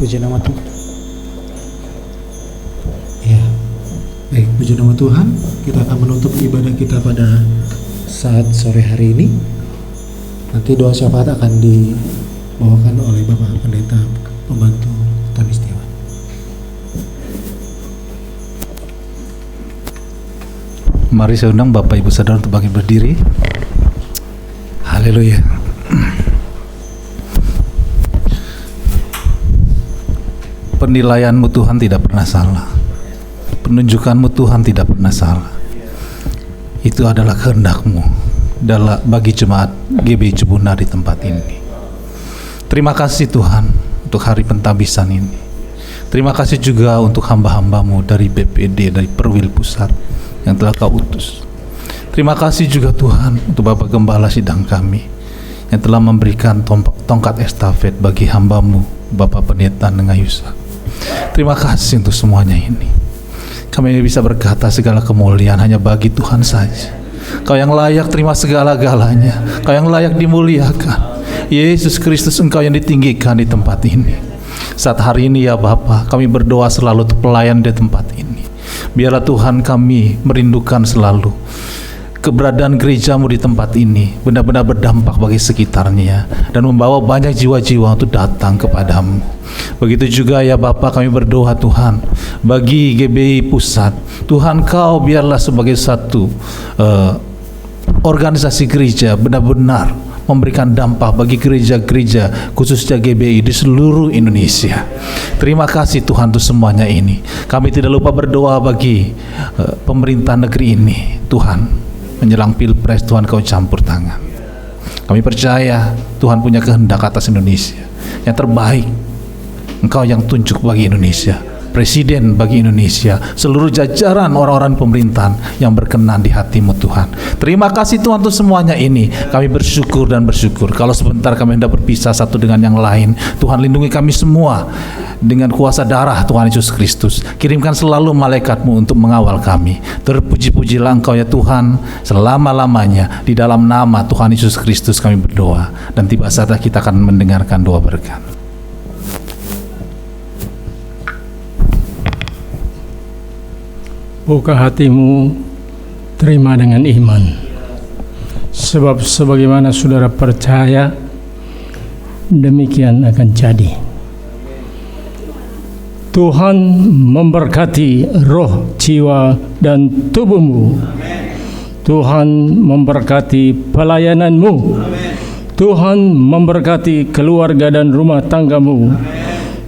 Puji nama Tuhan. Ya, baik, puji nama Tuhan. Kita akan menutup ibadah kita pada saat sore hari ini. Nanti doa syafaat akan dibawakan oleh Bapak Pendeta Pembantu Tamistiwa. Mari saya undang Bapak Ibu Saudara untuk bangkit berdiri. Haleluya. Penilaianmu Tuhan tidak pernah salah. Penunjukanmu Tuhan tidak pernah salah. Itu adalah kehendak-Mu bagi jemaat GBI Cibunar di tempat ini. Terima kasih Tuhan untuk hari pentabisan ini. Terima kasih juga untuk hamba-hamba-Mu dari BPD, dari Perwil Pusat yang telah Kau utus. Terima kasih juga Tuhan untuk Bapak Gembala sidang kami yang telah memberikan tongkat estafet bagi hamba-Mu Bapak Pendeta Nengayusa. Terima kasih untuk semuanya ini. Kami bisa berkata segala kemuliaan hanya bagi Tuhan saja. Kau yang layak terima segala-galanya. Kau yang layak dimuliakan. Yesus Kristus, Engkau yang ditinggikan di tempat ini. Saat hari ini ya Bapa, kami berdoa selalu untuk pelayan di tempat ini. Biarlah Tuhan kami merindukan selalu keberadaan gereja-Mu di tempat ini benar-benar berdampak bagi sekitarnya dan membawa banyak jiwa-jiwa untuk datang kepadamu. Begitu juga ya Bapa, kami berdoa Tuhan bagi GBI Pusat. Tuhan Kau biarlah sebagai satu organisasi gereja benar-benar memberikan dampak bagi gereja-gereja khususnya GBI di seluruh Indonesia. Terima kasih Tuhan untuk semuanya ini. Kami tidak lupa berdoa bagi pemerintah negeri ini. Tuhan, menjelang Pilpres Tuhan Kau campur tangan. Kami percaya Tuhan punya kehendak atas Indonesia yang terbaik. Engkau yang tunjuk bagi Indonesia, Presiden bagi Indonesia, seluruh jajaran orang-orang pemerintahan yang berkenan di hati-Mu Tuhan. Terima kasih Tuhan untuk semuanya ini. Kami bersyukur dan bersyukur. Kalau sebentar kami hendak berpisah satu dengan yang lain, Tuhan lindungi kami semua dengan kuasa darah Tuhan Yesus Kristus. Kirimkan selalu malaikat-Mu untuk mengawal kami. Terpuji-pujilah Engkau ya Tuhan selama-lamanya. Di dalam nama Tuhan Yesus Kristus kami berdoa. Dan tiba saatnya kita akan mendengarkan doa berkat. Buka hatimu, terima dengan iman. Sebab sebagaimana saudara percaya, demikian akan jadi. Tuhan memberkati roh, jiwa, dan tubuhmu. Tuhan memberkati pelayananmu. Tuhan memberkati keluarga dan rumah tanggamu.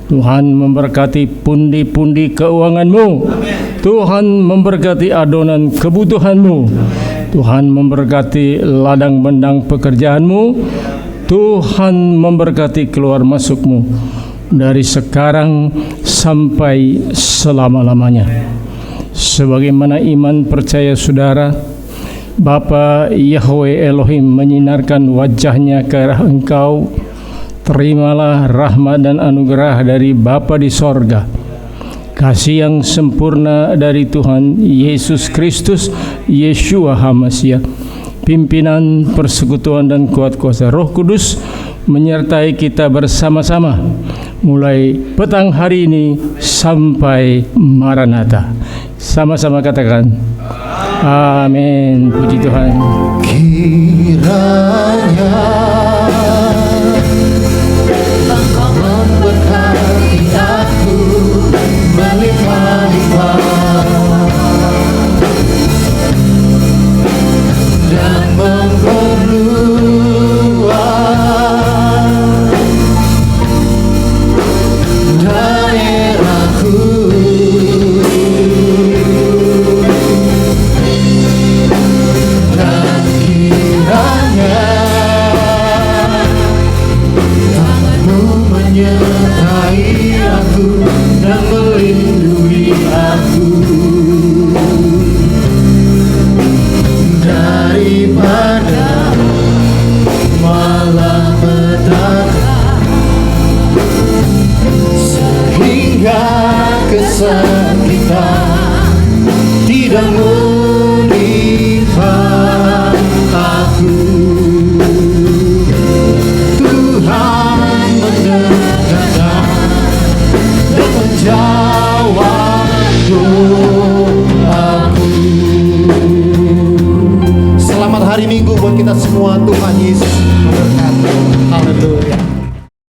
Tuhan memberkati pundi-pundi keuanganmu. Tuhan memberkati adonan kebutuhanmu. Tuhan memberkati ladang bendang pekerjaanmu. Tuhan memberkati keluar masukmu dari sekarang sampai selama-lamanya. Sebagaimana iman percaya saudara, Bapa Yahweh Elohim menyinarkan wajahnya ke arah engkau. Terimalah rahmat dan anugerah dari Bapa di sorga, kasih yang sempurna dari Tuhan Yesus Kristus, Yeshua HaMashiach, pimpinan, persekutuan dan kuat kuasa Roh Kudus menyertai kita bersama-sama mulai petang hari ini sampai Maranatha. Sama-sama katakan amin. Puji Tuhan. Kiranya Engkau memberkati aku berlimpah-limpah dan memperluas daerahku, dan kiranya tangan-Mu menyertai aku dan melindungi aku daripada malapetaka, sehingga kesakitan tidak menimpa aku. Tuhan mendengarkan nama Tuhan Yesus.